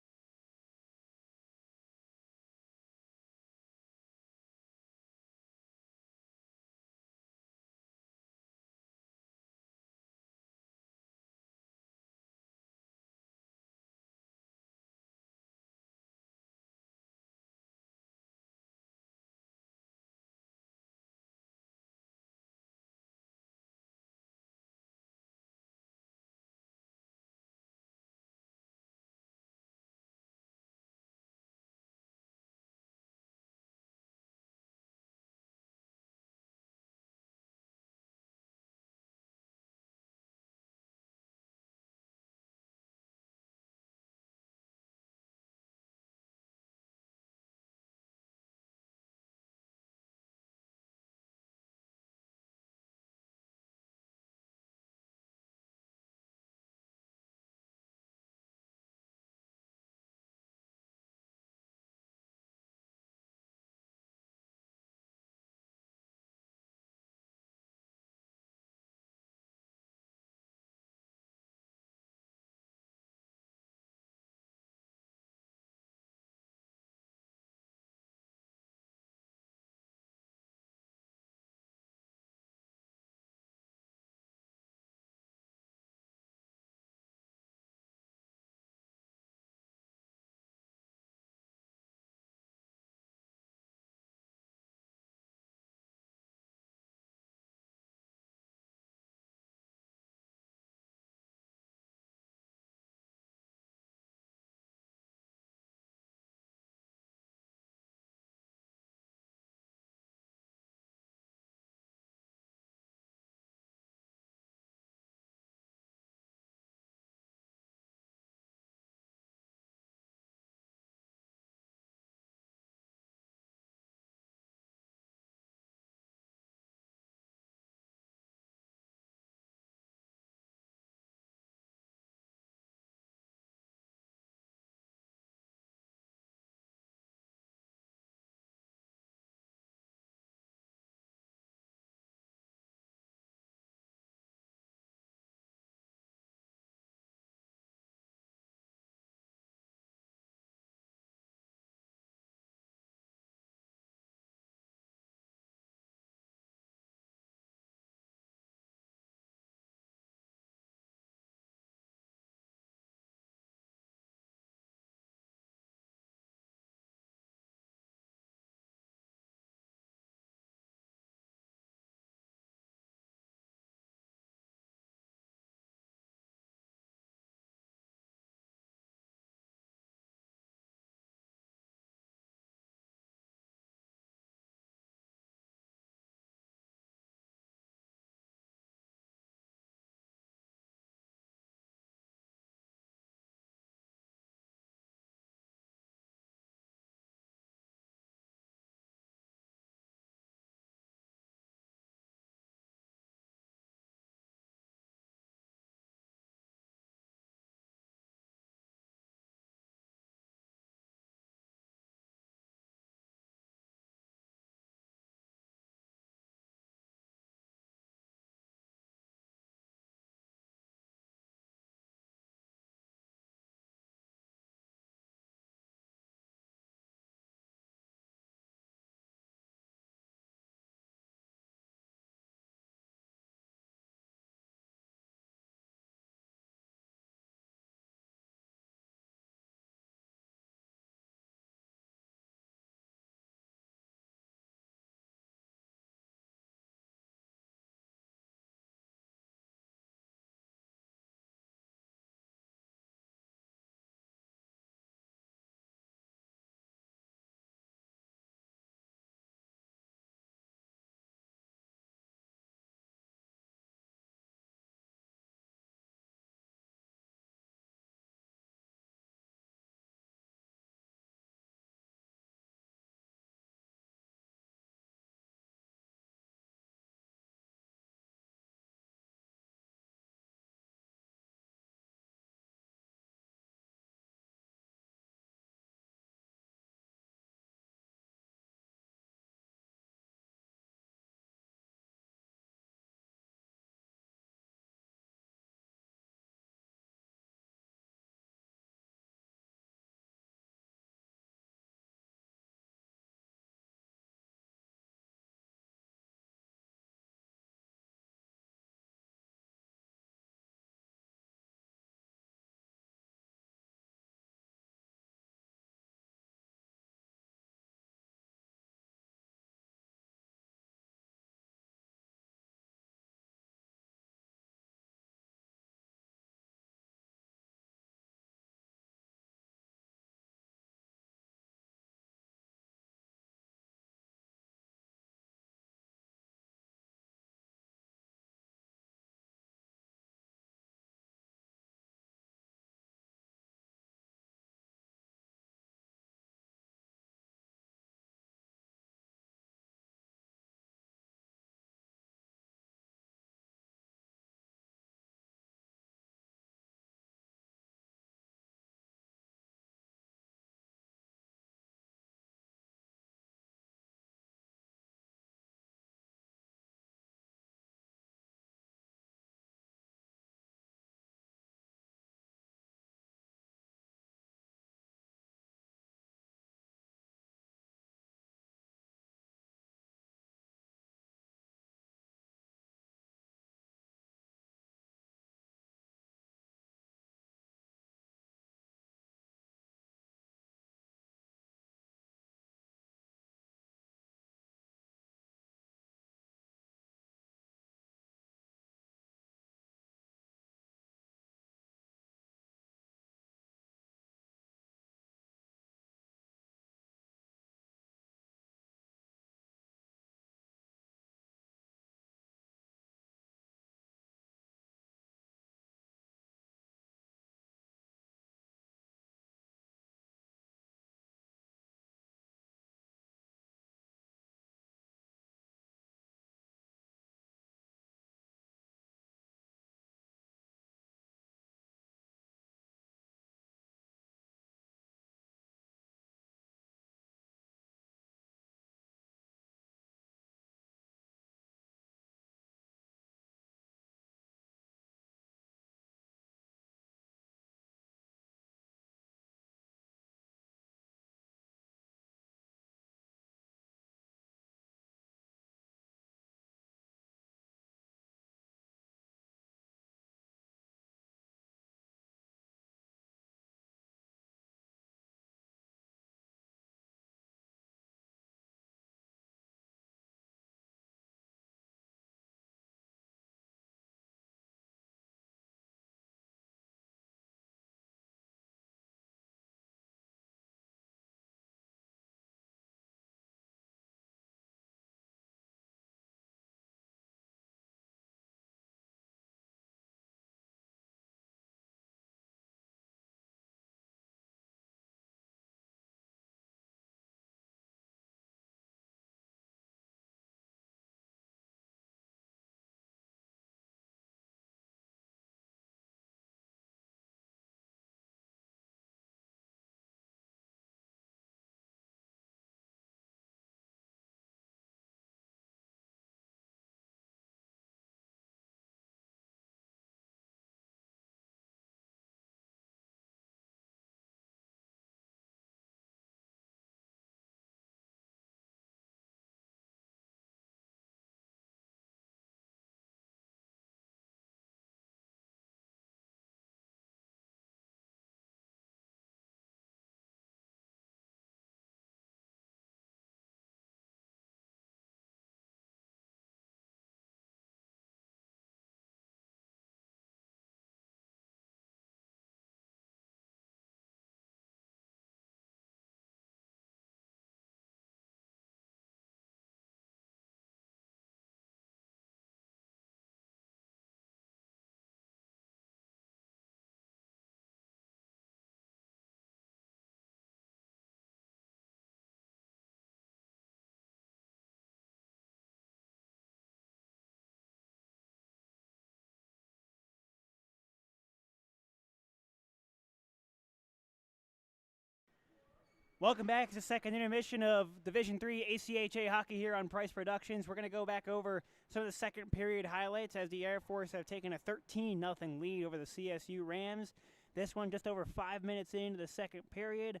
Welcome back to the second intermission of Division III ACHA hockey here on Price Productions. We're going to go back over some of the second period highlights as the Air Force have taken a 13-0 lead over the CSU Rams. This one just over 5 minutes into the second period.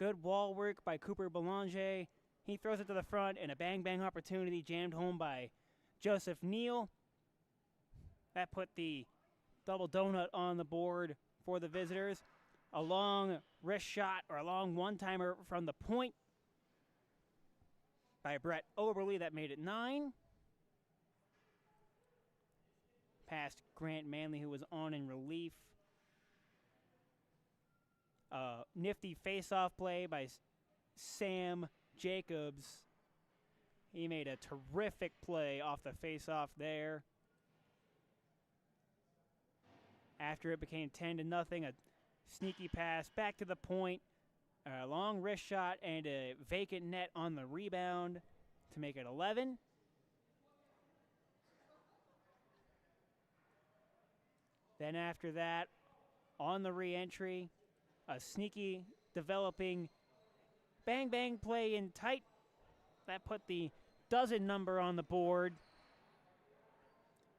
Good wall work by Cooper Belanger. He throws it to the front, and a bang-bang opportunity jammed home by Joseph Neal. That put the double donut on the board for the visitors. A long wrist shot or a long one-timer from the point by Brett Oberle that made it 9. Past Grant Manley, who was on in relief. Nifty face-off play by Sam Jacobs. He made a terrific play off the face-off there. After it became 10-0, a sneaky pass back to the point, a long wrist shot, and a vacant net on the rebound to make it 11. Then after that, on the re-entry, a sneaky developing bang-bang play in tight. That put the dozen number on the board.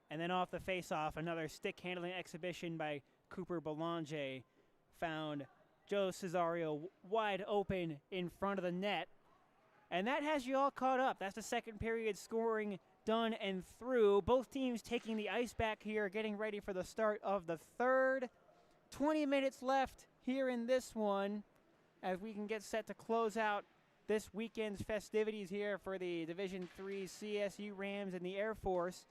And then off the face-off, another stick-handling exhibition by Cooper Belanger found Joe Cesario wide open in front of the net. And that has you all caught up. That's the second period scoring done and through. Both teams taking the ice back here, getting ready for the start of the third. 20 minutes left here in this one as we can get set to close out this weekend's festivities here for the Division III CSU Rams and the Air Force.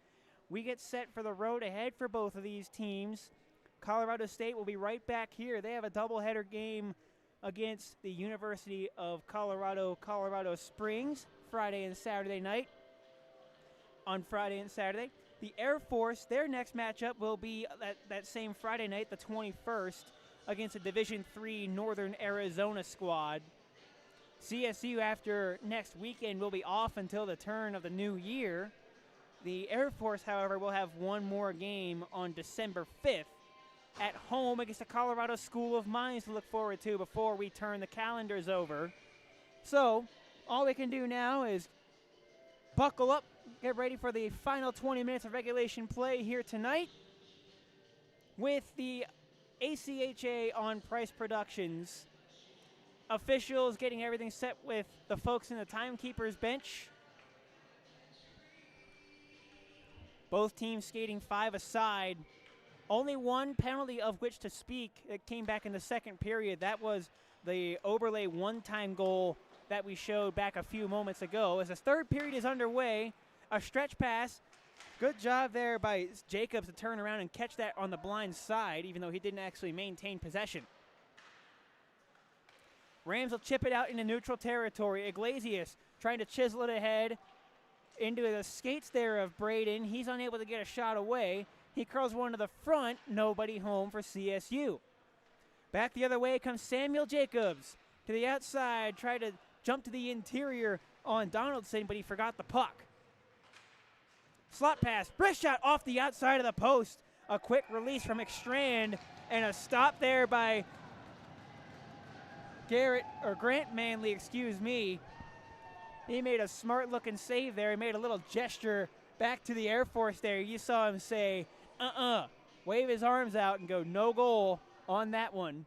We get set for the road ahead for both of these teams. Colorado State will be right back here. They have a doubleheader game against the University of Colorado, Colorado Springs, Friday and Saturday night. On Friday and Saturday, the Air Force, their next matchup will be that same Friday night, the 21st, against a Division III Northern Arizona squad. CSU, after next weekend, will be off until the turn of the new year. The Air Force, however, will have one more game on December 5th at home against the Colorado School of Mines to look forward to before we turn the calendars over. So, all they can do now is buckle up, get ready for the final 20 minutes of regulation play here tonight with the ACHA on Price Productions. Officials getting everything set with the folks in the timekeepers bench. Both teams skating 5 aside. Only one penalty of which to speak that came back in the second period. That was the Oberle one-time goal that we showed back a few moments ago. As the third period is underway, a stretch pass. Good job there by Jacobs to turn around and catch that on the blind side, even though he didn't actually maintain possession. Rams will chip it out into neutral territory. Iglesias trying to chisel it ahead into the skates there of Braden. He's unable to get a shot away. He curls one to the front. Nobody home for CSU. Back the other way comes Samuel Jacobs to the outside. Tried to jump to the interior on Donaldson, but he forgot the puck. Slot pass. Wrist shot off the outside of the post. A quick release from Ekstrand and a stop there by Grant Manley, excuse me. He made a smart-looking save there. He made a little gesture back to the Air Force there. You saw him say, wave his arms out and go, no goal on that one.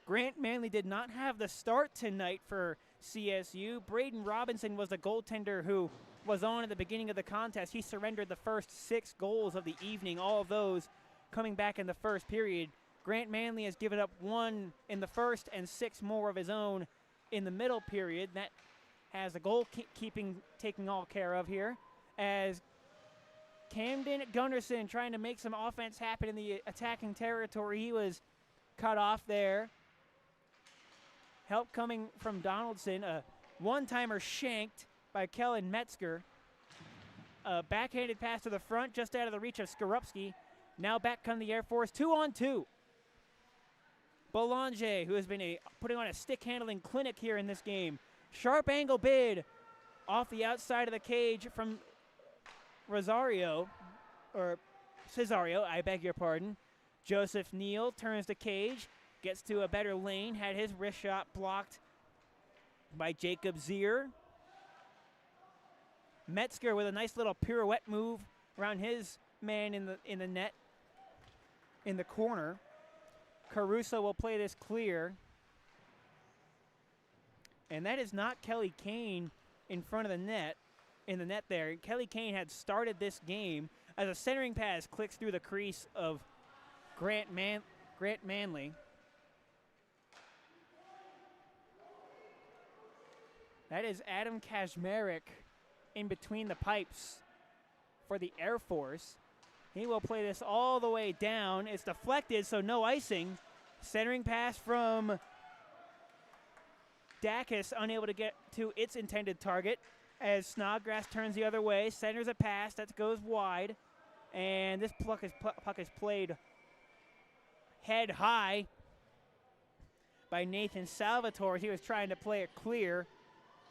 Grant Manley did not have the start tonight for CSU. Braden Robinson was the goaltender who was on at the beginning of the contest. He surrendered the first 6 goals of the evening, all of those coming back in the first period. Grant Manley has given up 1 in the first and 6 more of his own in the middle period. That has the goalkeeping taking all care of here, as Camden Gunderson trying to make some offense happen in the attacking territory. He was cut off there. Help coming from Donaldson. A one-timer shanked by Kellen Metzger. A backhanded pass to the front just out of the reach of Skorupski. Now back come the Air Force, 2-on-2. Belanger, who has been putting on a stick-handling clinic here in this game. Sharp angle bid off the outside of the cage from Cesario, I beg your pardon. Joseph Neal turns the cage, Gets to a better lane, had his wrist shot blocked by Jacob Zier. Metzger with a nice little pirouette move around his man in the net, in the corner. Caruso will play this clear. And that is not Kelly Kane in front of the net, in the net there. Kelly Kane had started this game as a centering pass clicks through the crease of Grant Manley. That is Adam Kazmarek in between the pipes for the Air Force. He will play this all the way down. It's deflected, so no icing. Centering pass from Dacus, unable to get to its intended target as Snodgrass turns the other way, centers a pass that goes wide, and this puck is played head high by Nathan Salvatore. He was trying to play it clear,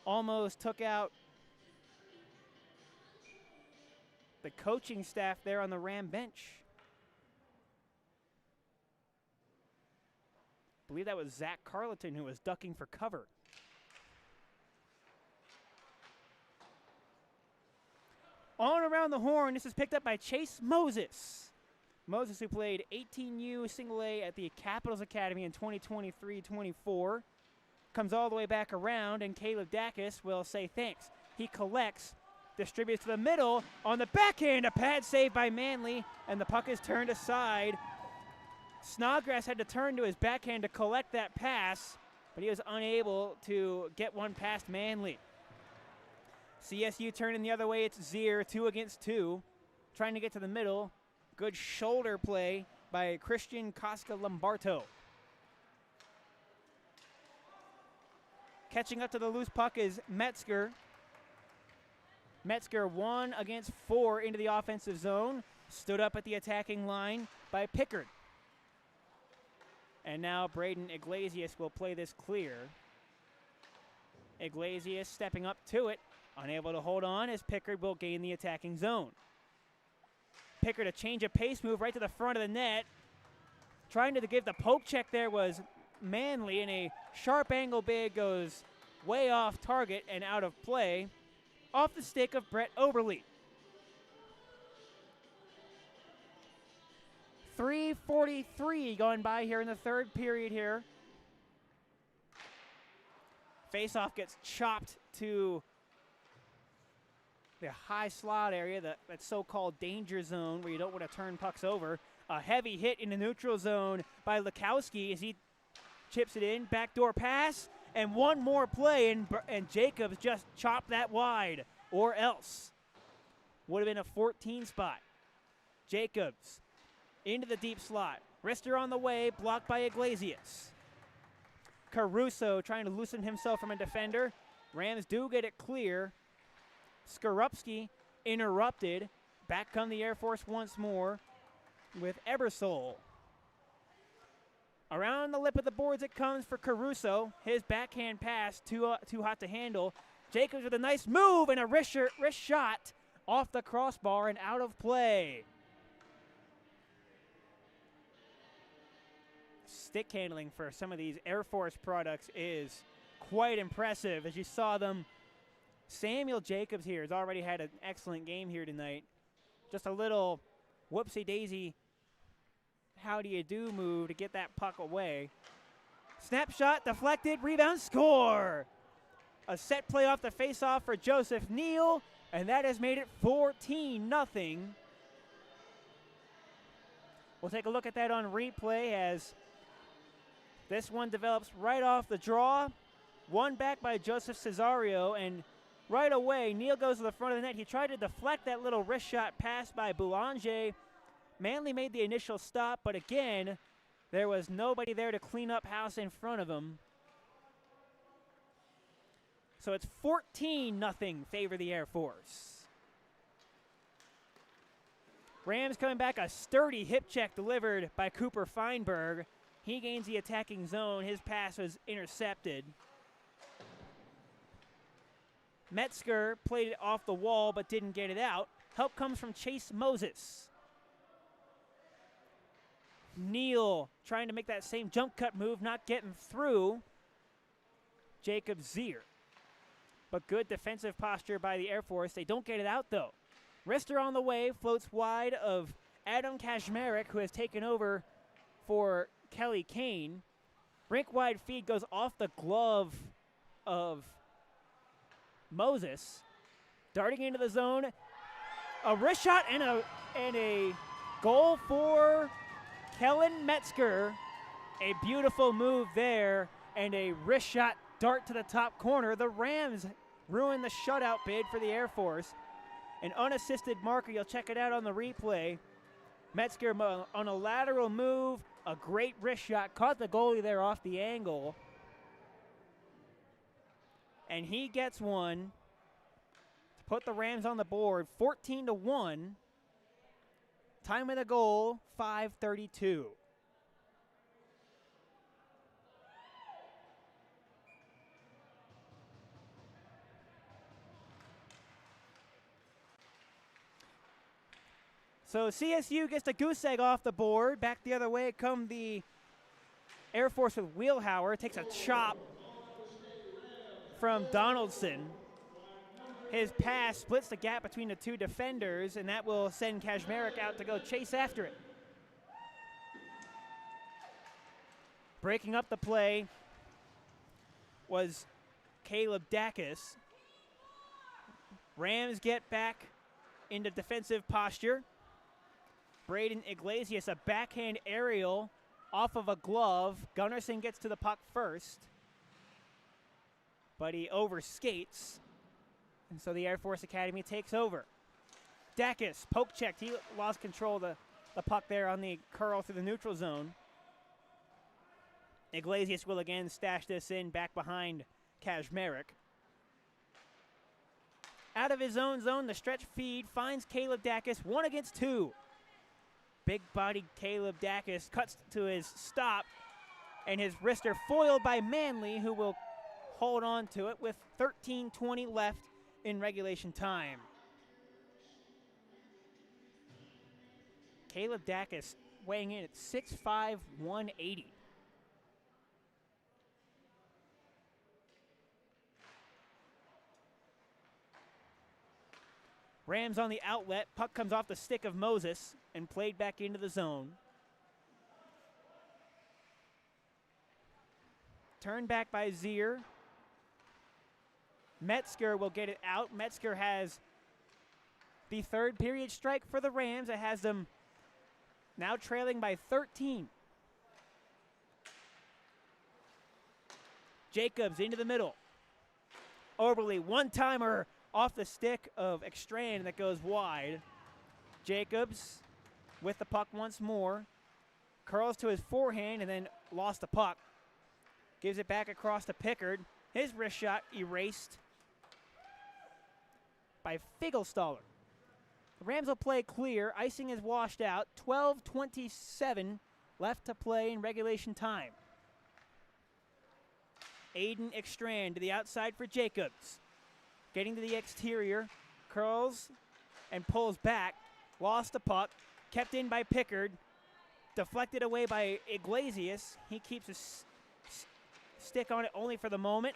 almost took out the coaching staff there on the Ram bench. I believe that was Zach Carleton who was ducking for cover. On around the horn, this is picked up by Chase Moses. Moses, who played 18U single A at the Capitals Academy in 2023-24, comes all the way back around, and Caleb Dacus will say thanks. He collects, distributes to the middle, on the backhand, a pad save by Manley, and the puck is turned aside. Snodgrass had to turn to his backhand to collect that pass, but he was unable to get one past Manley. CSU turning the other way, it's Zier, 2 against 2, trying to get to the middle. Good shoulder play by Christian Cosca-Lombardo. Catching up to the loose puck is Metzger. Metzger 1 against 4 into the offensive zone. Stood up at the attacking line by Pickard. And now Braden Iglesias will play this clear. Iglesias stepping up to it. Unable to hold on as Pickard will gain the attacking zone. Pickard, a change of pace move right to the front of the net. Trying to give the poke check there was Manley, and a sharp angle big goes way off target and out of play. Off the stick of Brett Oberle. 3:43 going by here in the third period here. Faceoff gets chopped to the high slot area, that so-called danger zone where you don't want to turn pucks over. A heavy hit in the neutral zone by Lukowski as he chips it in. Backdoor pass, and one more play, and Jacobs just chopped that wide, or else. Would have been a 14 spot. Jacobs into the deep slot. Wrister on the way, blocked by Iglesias. Caruso trying to loosen himself from a defender. Rams do get it clear. Skorupski interrupted. Back come the Air Force once more with Ebersol. Around the lip of the boards it comes for Caruso. His backhand pass, too hot to handle. Jacobs with a nice move and a wrist shot off the crossbar and out of play. Stick handling for some of these Air Force products is quite impressive, as you saw them. Samuel Jacobs here has already had an excellent game here tonight. Just a little whoopsie-daisy how-do-you-do move to get that puck away. Snapshot, deflected, rebound, score! A set play off the face-off for Joseph Neal, and that has made it 14-0. We'll take a look at that on replay as this one develops right off the draw. One back by Joseph Cesario, and right away, Neal goes to the front of the net. He tried to deflect that little wrist shot pass by Boulanger. Manley made the initial stop, but again, there was nobody there to clean up house in front of him. So it's 14-0 favor the Air Force. Rams coming back, a sturdy hip check delivered by Cooper Feinberg. He gains the attacking zone. His pass was intercepted. Metzger played it off the wall but didn't get it out. Help comes from Chase Moses. Neal trying to make that same jump cut move, not getting through Jacob Zier. But good defensive posture by the Air Force. They don't get it out, though. Wrister on the way, floats wide of Adam Kazmarek, who has taken over for Kelly Kane. Rink wide feed goes off the glove of Moses. Darting into the zone. A wrist shot and a goal for Kellen Metzger. A beautiful move there and a wrist shot dart to the top corner. The Rams ruined the shutout bid for the Air Force. An unassisted marker. You'll check it out on the replay. Metzger on a lateral move. A great wrist shot. Caught the goalie there off the angle. And he gets one to put the Rams on the board. 14-1. Time of the goal, 5:32. So CSU gets the goose egg off the board. Back the other way come the Air Force with Wheelhauer. Takes a chop from Donaldson. His pass splits the gap between the two defenders, and that will send Kazmarek out to go chase after it. Breaking up the play was Caleb Dacus. Rams get back into defensive posture. Braden Iglesias, a backhand aerial off of a glove. Gunnarsson gets to the puck first, but he overskates, and so the Air Force Academy takes over. Dacus, poke checked. He lost control of the puck there on the curl through the neutral zone. Iglesias will again stash this in back behind Kazmarek. Out of his own zone, the stretch feed finds Caleb Dacus, 1 against 2. Big-bodied Caleb Dacus cuts to his stop, and his wrister foiled by Manley, who will hold on to it with 13:20 left in regulation time. Caleb Dacus weighing in at 6'5", 180. Rams on the outlet. Puck comes off the stick of Moses and played back into the zone. Turned back by Zier. Metzger will get it out. Metzger has the third period strike for the Rams. It has them now trailing by 13. Jacobs into the middle. Oberle, one-timer off the stick of Ekstrand that goes wide. Jacobs with the puck once more. Curls to his forehand and then lost the puck. Gives it back across to Pickard. His wrist shot erased by Figelstaller. The Rams will play clear. Icing is washed out. 12:27 left to play in regulation time. Aiden Ekstrand to the outside for Jacobs. Getting to the exterior, curls and pulls back. Lost the puck, kept in by Pickard. Deflected away by Iglesias. He keeps his stick on it only for the moment.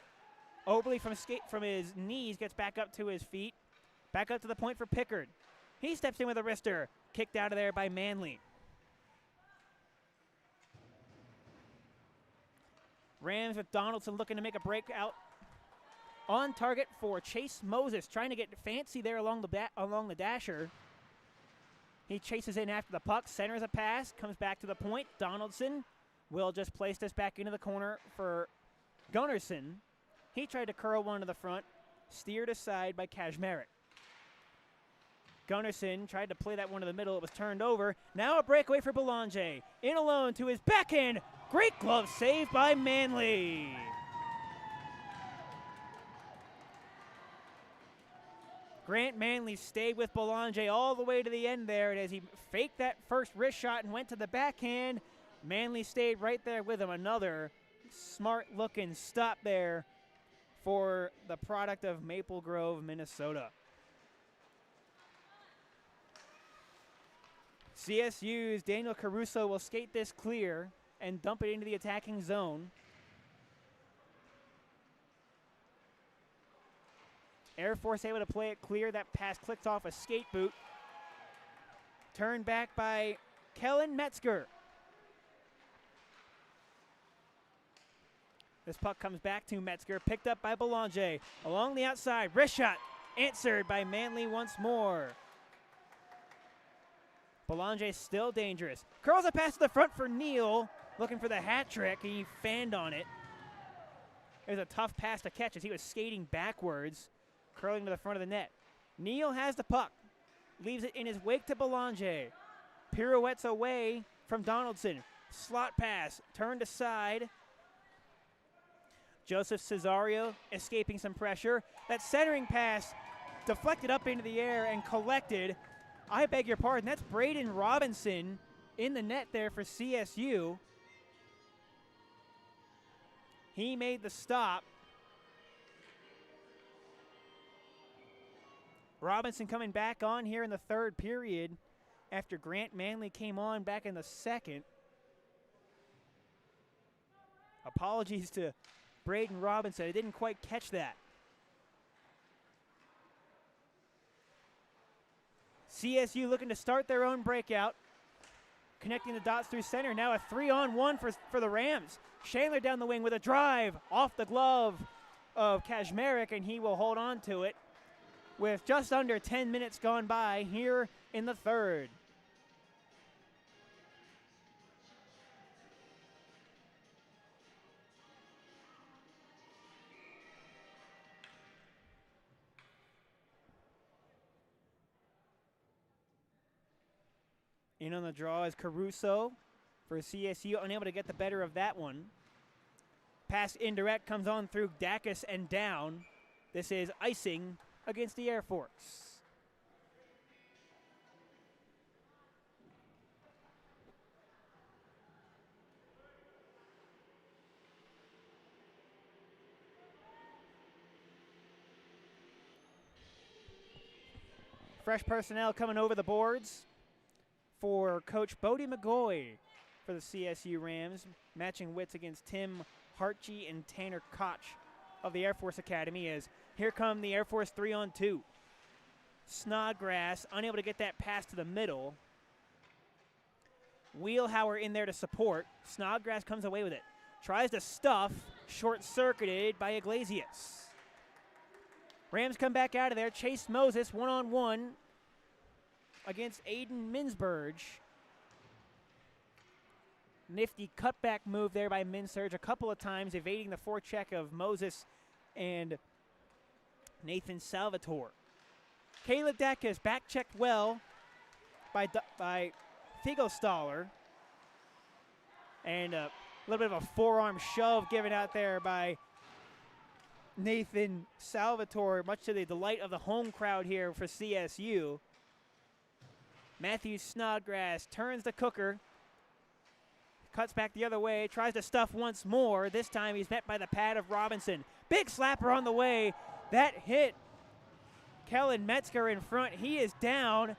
Oberle from his knees gets back up to his feet. Back up to the point for Pickard. He steps in with a wrister. Kicked out of there by Manley. Rams with Donaldson looking to make a breakout. On target for Chase Moses, trying to get fancy there along the dasher. He chases in after the puck, centers a pass, comes back to the point. Donaldson will just place this back into the corner for Gunnarsson. He tried to curl one to the front, steered aside by Kazmarek. Gunnarsson tried to play that one to the middle. It was turned over. Now a breakaway for Belanger. In alone to his backhand. Great glove save by Manley. Grant Manley stayed with Belanger all the way to the end there, and as he faked that first wrist shot and went to the backhand, Manley stayed right there with him. Another smart-looking stop there for the product of Maple Grove, Minnesota. CSU's Daniel Caruso will skate this clear and dump it into the attacking zone. Air Force able to play it clear. That pass clicked off a skate boot. Turned back by Kellen Metzger. This puck comes back to Metzger, picked up by Belanger. Along the outside, wrist shot, answered by Manley once more. Belanger still dangerous. Curls a pass to the front for Neal, looking for the hat trick, and he fanned on it. It was a tough pass to catch as he was skating backwards, curling to the front of the net. Neal has the puck, leaves it in his wake to Belanger. Pirouettes away from Donaldson. Slot pass, turned aside. Joseph Cesario escaping some pressure. That centering pass deflected up into the air and collected. I beg your pardon, that's Braden Robinson in the net there for CSU. He made the stop. Robinson coming back on here in the third period after Grant Manley came on back in the second. Apologies to Braden Robinson. I didn't quite catch that. CSU looking to start their own breakout. Connecting the dots through center. Now a 3-on-1 for the Rams. Chandler down the wing with a drive off the glove of Kazmarek, and he will hold on to it with just under 10 minutes gone by here in the third. In on the draw is Caruso for CSU, unable to get the better of that one. Pass indirect comes on through Dacus and down. This is icing against the Air Force. Fresh personnel coming over the boards for Coach Bodie McGoy for the CSU Rams, matching wits against Tim Hartje and Tanner Koch of the Air Force Academy. As here come the Air Force 3-on-2. Snodgrass unable to get that pass to the middle. Wheelhauer in there to support. Snodgrass comes away with it. Tries to stuff, short-circuited by Iglesias. Rams come back out of there. Chase Moses one-on-one against Aiden Minsberge. Nifty cutback move there by Minsberge a couple of times, evading the forecheck of Moses and Nathan Salvatore. Caleb Dacus back checked well by Fiegelstaller. And a little bit of a forearm shove given out there by Nathan Salvatore, much to the delight of the home crowd here for CSU. Matthew Snodgrass turns the cooker, cuts back the other way, tries to stuff once more. This time he's met by the pad of Robinson. Big slapper on the way. That hit Kellen Metzger in front. He is down.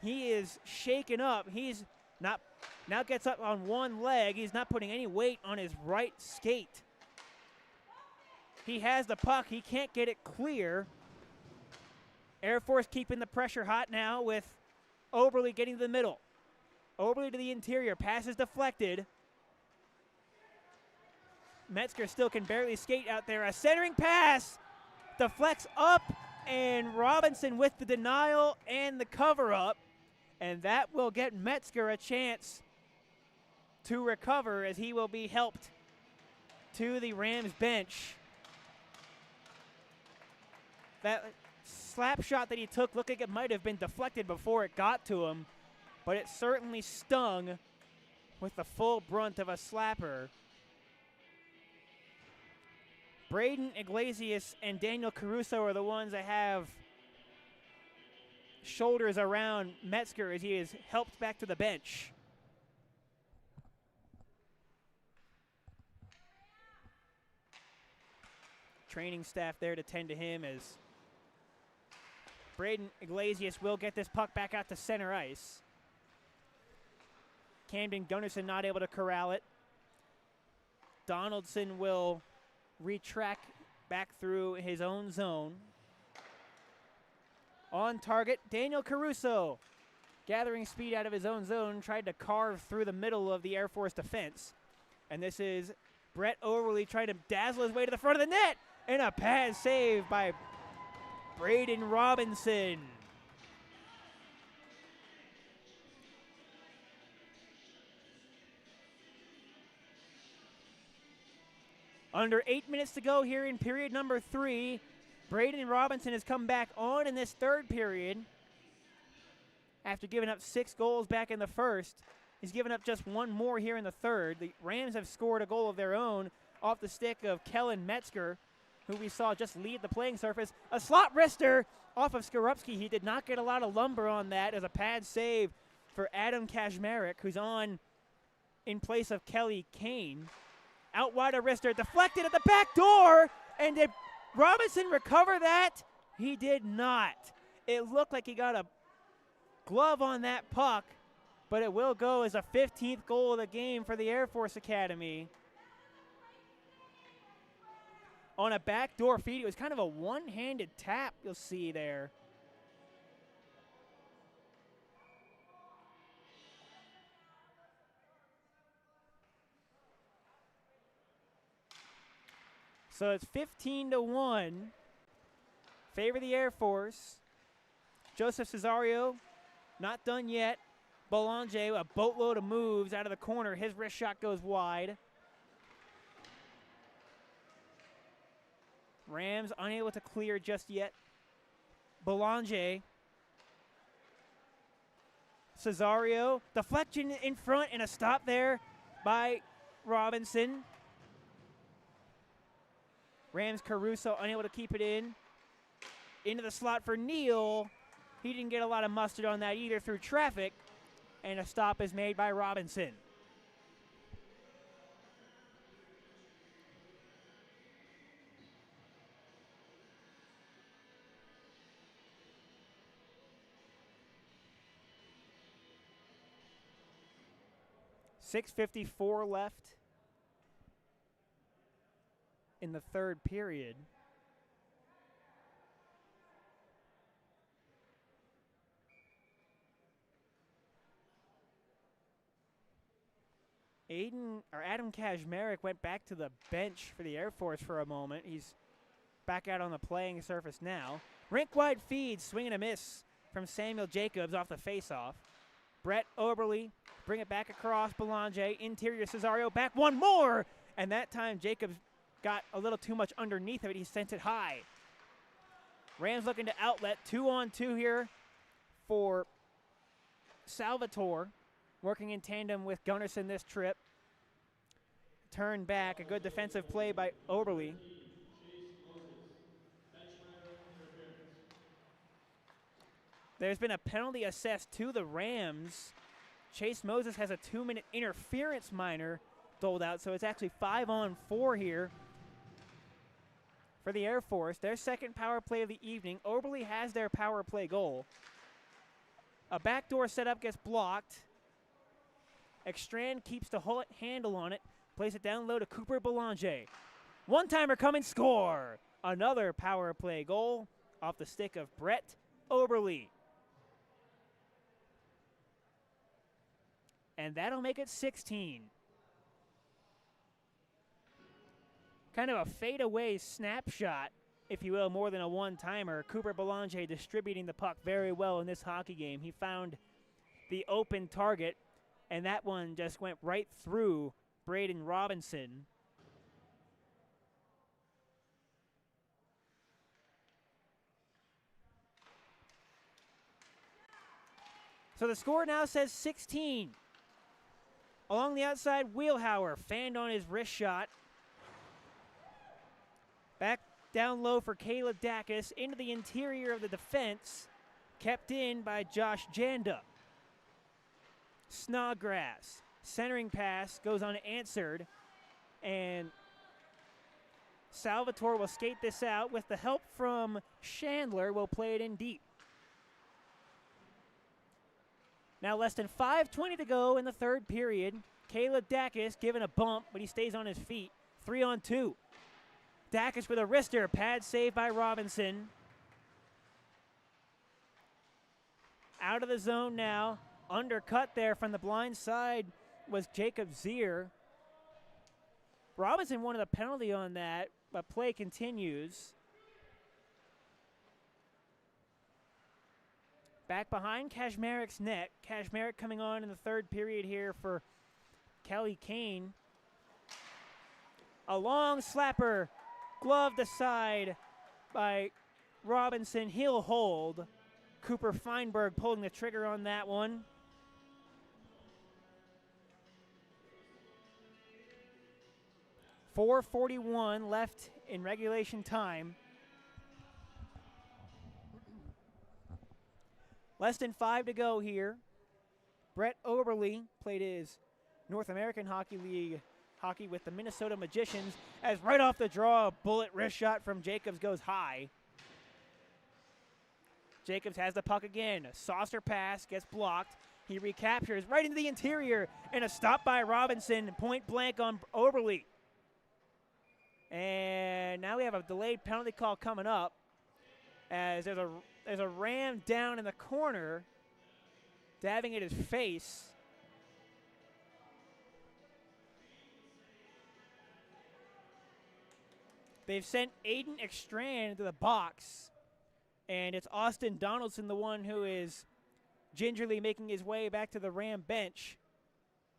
He is shaken up. He's not, now gets up on one leg. He's not putting any weight on his right skate. He has the puck. He can't get it clear. Air Force keeping the pressure hot now with Oberle getting to the middle. Oberle to the interior. Pass is deflected. Metzger still can barely skate out there. A centering pass deflects up, and Robinson with the denial and the cover-up. And that will get Metzger a chance to recover as he will be helped to the Rams bench. That slap shot that he took looked like it might have been deflected before it got to him, but it certainly stung with the full brunt of a slapper. Braden Iglesias and Daniel Caruso are the ones that have shoulders around Metzger as he is helped back to the bench. Training staff there to tend to him as Braden Iglesias will get this puck back out to center ice. Camden Gunnarsson not able to corral it. Donaldson will retract back through his own zone. On target, Daniel Caruso, gathering speed out of his own zone, tried to carve through the middle of the Air Force defense. And this is Brett Overly trying to dazzle his way to the front of the net. And a pad save by Braden Robinson. Under 8 minutes to go here in period number 3. Braden Robinson has come back on in this third period. After giving up 6 goals back in the first, he's given up just one more here in the third. The Rams have scored a goal of their own off the stick of Kellen Metzger, who we saw just leave the playing surface. A slot wrister off of Skorupski. He did not get a lot of lumber on that as a pad save for Adam Kazmarek, who's on in place of Kelly Kane. Out wide a wrister, deflected at the back door, and did Robinson recover that? He did not. It looked like he got a glove on that puck, but it will go as a 15th goal of the game for the Air Force Academy. On a backdoor feed, it was kind of a one-handed tap you'll see there. So it's 15-1. Favor the Air Force. Joseph Cesario, not done yet. Belanger, a boatload of moves out of the corner. His wrist shot goes wide. Rams unable to clear just yet. Belanger. Cesario, deflection in front and a stop there by Robinson. Rams Caruso unable to keep it in. Into the slot for Neal. He didn't get a lot of mustard on that either through traffic. And a stop is made by Robinson. .654 left in the third period. Adam Kazmarek went back to the bench for the Air Force for a moment. He's back out on the playing surface now. Rink-wide feed, swing and a miss from Samuel Jacobs off the faceoff. Brett Oberle, bring it back across. Belanger, interior Cesario, back one more. And that time Jacobs got a little too much underneath of it. He sent it high. Rams looking to outlet. 2-on-2 here for Salvatore, working in tandem with Gunnarsson this trip. Turn back, a good defensive play by Oberle. There's been a penalty assessed to the Rams. Chase Moses has a 2-minute interference minor doled out, so it's actually 5-on-4 here for the Air Force. Their second power play of the evening. Oberle has their power play goal. A backdoor setup gets blocked. Ekstrand keeps the handle on it, plays it down low to Cooper Belanger. One-timer coming, score! Another power play goal off the stick of Brett Oberle. And that'll make it 16. Kind of a fadeaway snapshot, if you will, more than a one-timer. Cooper Belanger distributing the puck very well in this hockey game. He found the open target, and that one just went right through Braden Robinson. So the score now says 16. Along the outside, Wheelhauer fanned on his wrist shot. Back down low for Caleb Dacus into the interior of the defense. Kept in by Josh Janda. Snodgrass, centering pass, goes unanswered. And Salvatore will skate this out. With the help from Chandler, will play it in deep. Now less than 5:20 to go in the third period. Caleb Dacus given a bump, but he stays on his feet. 3-on-2. Dacus with a wrister. Pad save by Robinson. Out of the zone now. Undercut there from the blind side was Jacob Zier. Robinson wanted a penalty on that, but play continues. Back behind Kashmarik's net. Kashmarik coming on in the third period here for Kelly Kane. A long slapper, gloved aside by Robinson. He'll hold. Cooper Feinberg pulling the trigger on that one. .441 left in regulation time. Less than 5 to go here. Brett Oberle played his North American Hockey League hockey with the Minnesota Magicians, as right off the draw, a bullet wrist shot from Jacobs goes high. Jacobs has the puck again. A saucer pass gets blocked. He recaptures right into the interior, and a stop by Robinson, point blank on Oberle. And now we have a delayed penalty call coming up, as there's a ram down in the corner, dabbing at his face. They've sent Aiden Ekstrand to the box, and it's Austin Donaldson, the one who is gingerly making his way back to the Ram bench.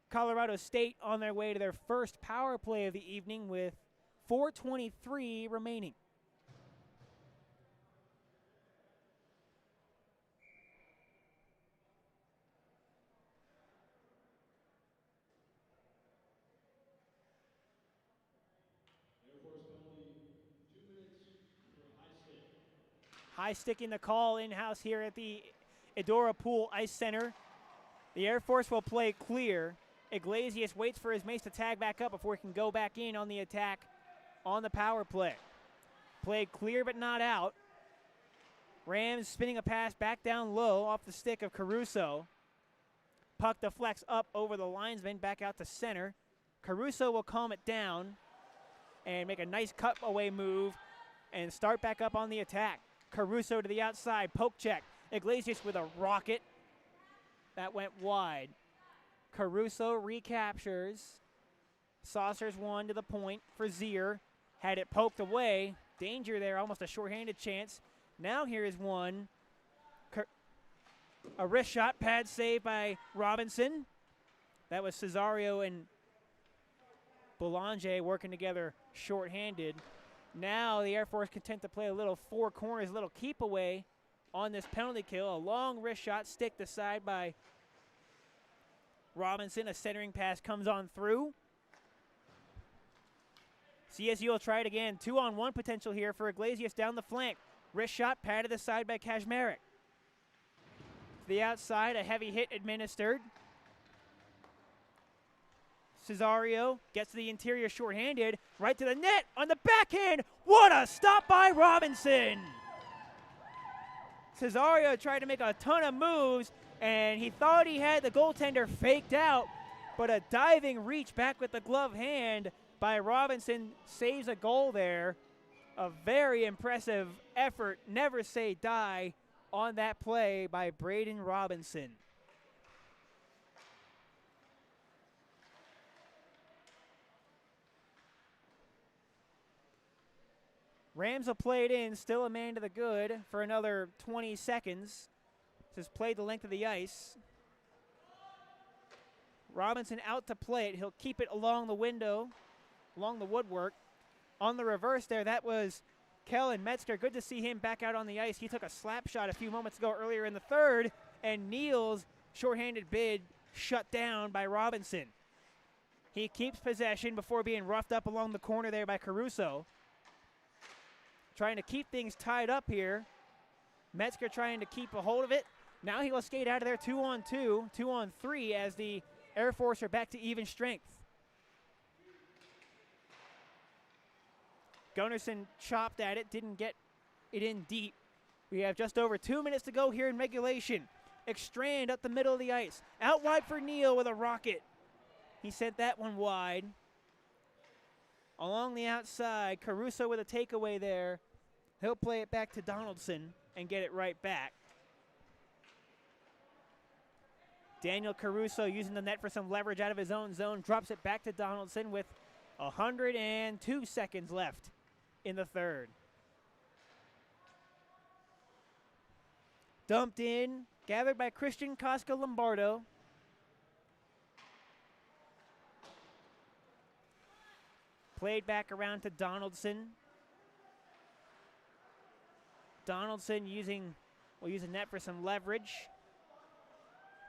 Colorado State on their way to their first power play of the evening with 4:23 remaining. High sticking the call in-house here at the Edora Pool Ice Center. The Air Force will play clear. Iglesias waits for his mace to tag back up before he can go back in on the attack on the power play. Played clear but not out. Rams spinning a pass back down low off the stick of Caruso. Puck deflects up over the linesman back out to center. Caruso will calm it down and make a nice cut away move and start back up on the attack. Caruso to the outside, poke check. Iglesias with a rocket. That went wide. Caruso recaptures. Saucers one to the point for Zier. Had it poked away. Danger there, almost a shorthanded chance. Now here is one. A wrist shot, pad save by Robinson. That was Cesario and Boulanger working together shorthanded. Now the Air Force content to play a little four corners, a little keep away on this penalty kill. A long wrist shot sticked aside by Robinson. A centering pass comes on through. CSU will try it again. 2-on-1 potential here for Iglesias down the flank. Wrist shot padded aside by Kashmarek. To the outside, a heavy hit administered. Cesario gets to the interior shorthanded, right to the net on the backhand. What a stop by Robinson! Cesario tried to make a ton of moves, and he thought he had the goaltender faked out, but a diving reach back with the glove hand by Robinson saves a goal there. A very impressive effort, never say die, on that play by Braden Robinson. Rams will play it in, still a man to the good for another 20 seconds. This has played the length of the ice. Robinson out to play it. He'll keep it along the window, along the woodwork. On the reverse there, that was Kellen Metzger. Good to see him back out on the ice. He took a slap shot a few moments ago earlier in the third, and Neal's shorthanded bid shut down by Robinson. He keeps possession before being roughed up along the corner there by Caruso. Trying to keep things tied up here. Metzger trying to keep a hold of it. Now he will skate out of there 2-on-2, 2-on-3 as the Air Force are back to even strength. Gunnarsson chopped at it, didn't get it in deep. We have just over 2 minutes to go here in regulation. Ekstrand up the middle of the ice. Out wide for Neal with a rocket. He sent that one wide. Along the outside, Caruso with a takeaway there. He'll play it back to Donaldson and get it right back. Daniel Caruso using the net for some leverage out of his own zone. Drops it back to Donaldson with 102 seconds left in the third. Dumped in, gathered by Christian Cosca-Lombardo. Played back around to Donaldson. Donaldson will use the net for some leverage.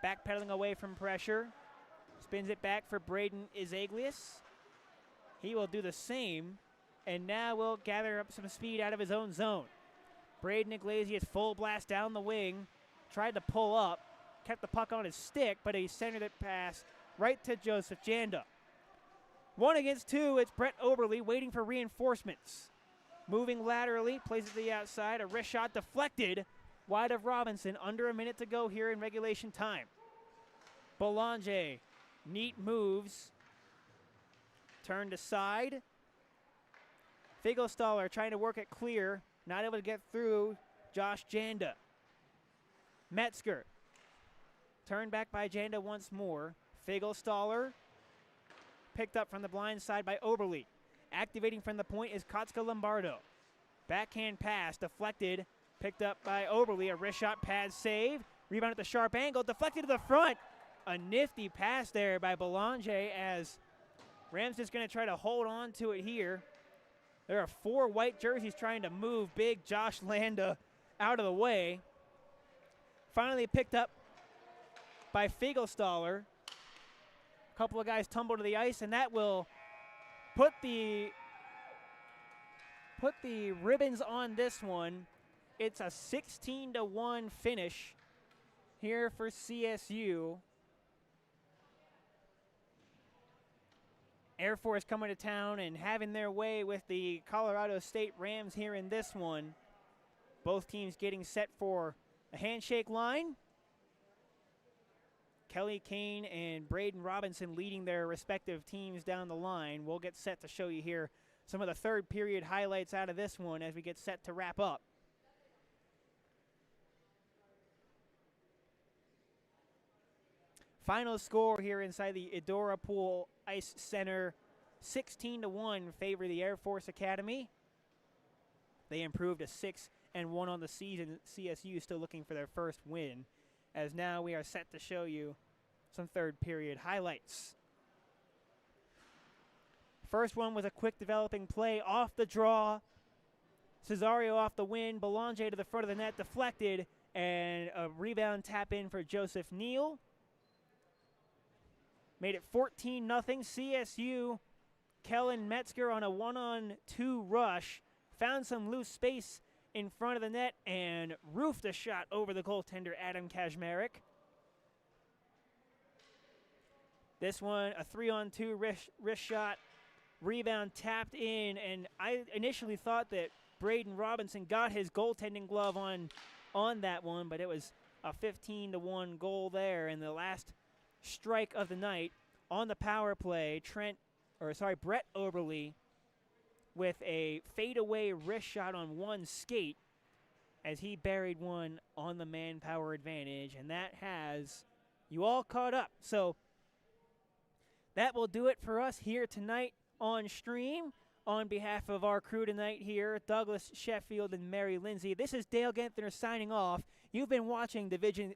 Backpedaling away from pressure. Spins it back for Braden Izaglius. He will do the same, and now will gather up some speed out of his own zone. Braden Iglesias full blast down the wing. Tried to pull up. Kept the puck on his stick, but he centered it pass right to Joseph Janda. 1 against 2, it's Brett Oberle waiting for reinforcements. Moving laterally, plays it to the outside. A wrist shot deflected wide of Robinson. Under a minute to go here in regulation time. Belanger, neat moves. Turned aside. Figelstaller trying to work it clear. Not able to get through Josh Janda. Metzger. Turned back by Janda once more. Figelstaller. Picked up from the blind side by Oberle. Activating from the point is Kotska-Lombardo. Backhand pass deflected. Picked up by Oberle. A wrist shot pad save. Rebound at the sharp angle. Deflected to the front. A nifty pass there by Belanger as Rams is going to try to hold on to it here. There are 4 white jerseys trying to move big Josh Landa out of the way. Finally picked up by Figelstaller. A couple of guys tumble to the ice, and that will put the ribbons on this one. It's a 16-1 finish here for CSU. Air Force coming to town and having their way with the Colorado State Rams here in this one. Both teams getting set for a handshake line. Kelly Kane and Braden Robinson leading their respective teams down the line. We'll get set to show you here some of the third period highlights out of this one as we get set to wrap up. Final score here inside the Edora Pool Ice Center, 16-1 favor the Air Force Academy. They improved to 6-1 on the season. CSU still looking for their first win, as now we are set to show you some third period highlights. First one was a quick developing play off the draw. Cesario off the win. Belanger to the front of the net, deflected, and a rebound tap in for Joseph Neal. Made it 14-0. CSU, Kellen Metzger on a 1-on-2 rush. Found some loose space in front of the net and roofed a shot over the goaltender, Adam Kazmarek. This one, a 3-on-2 wrist shot. Rebound tapped in, and I initially thought that Braden Robinson got his goaltending glove on that one, but it was a 15-1 goal there. And the last strike of the night on the power play, Brett Oberle with a fadeaway wrist shot on one skate as he buried one on the manpower advantage, and that has you all caught up. So that will do it for us here tonight on stream. On behalf of our crew tonight here, Douglas Sheffield and Mary Lindsay, this is Dale Genther signing off. You've been watching Division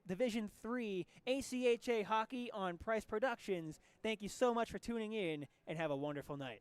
III ACHA Hockey on Price Productions. Thank you so much for tuning in, and have a wonderful night.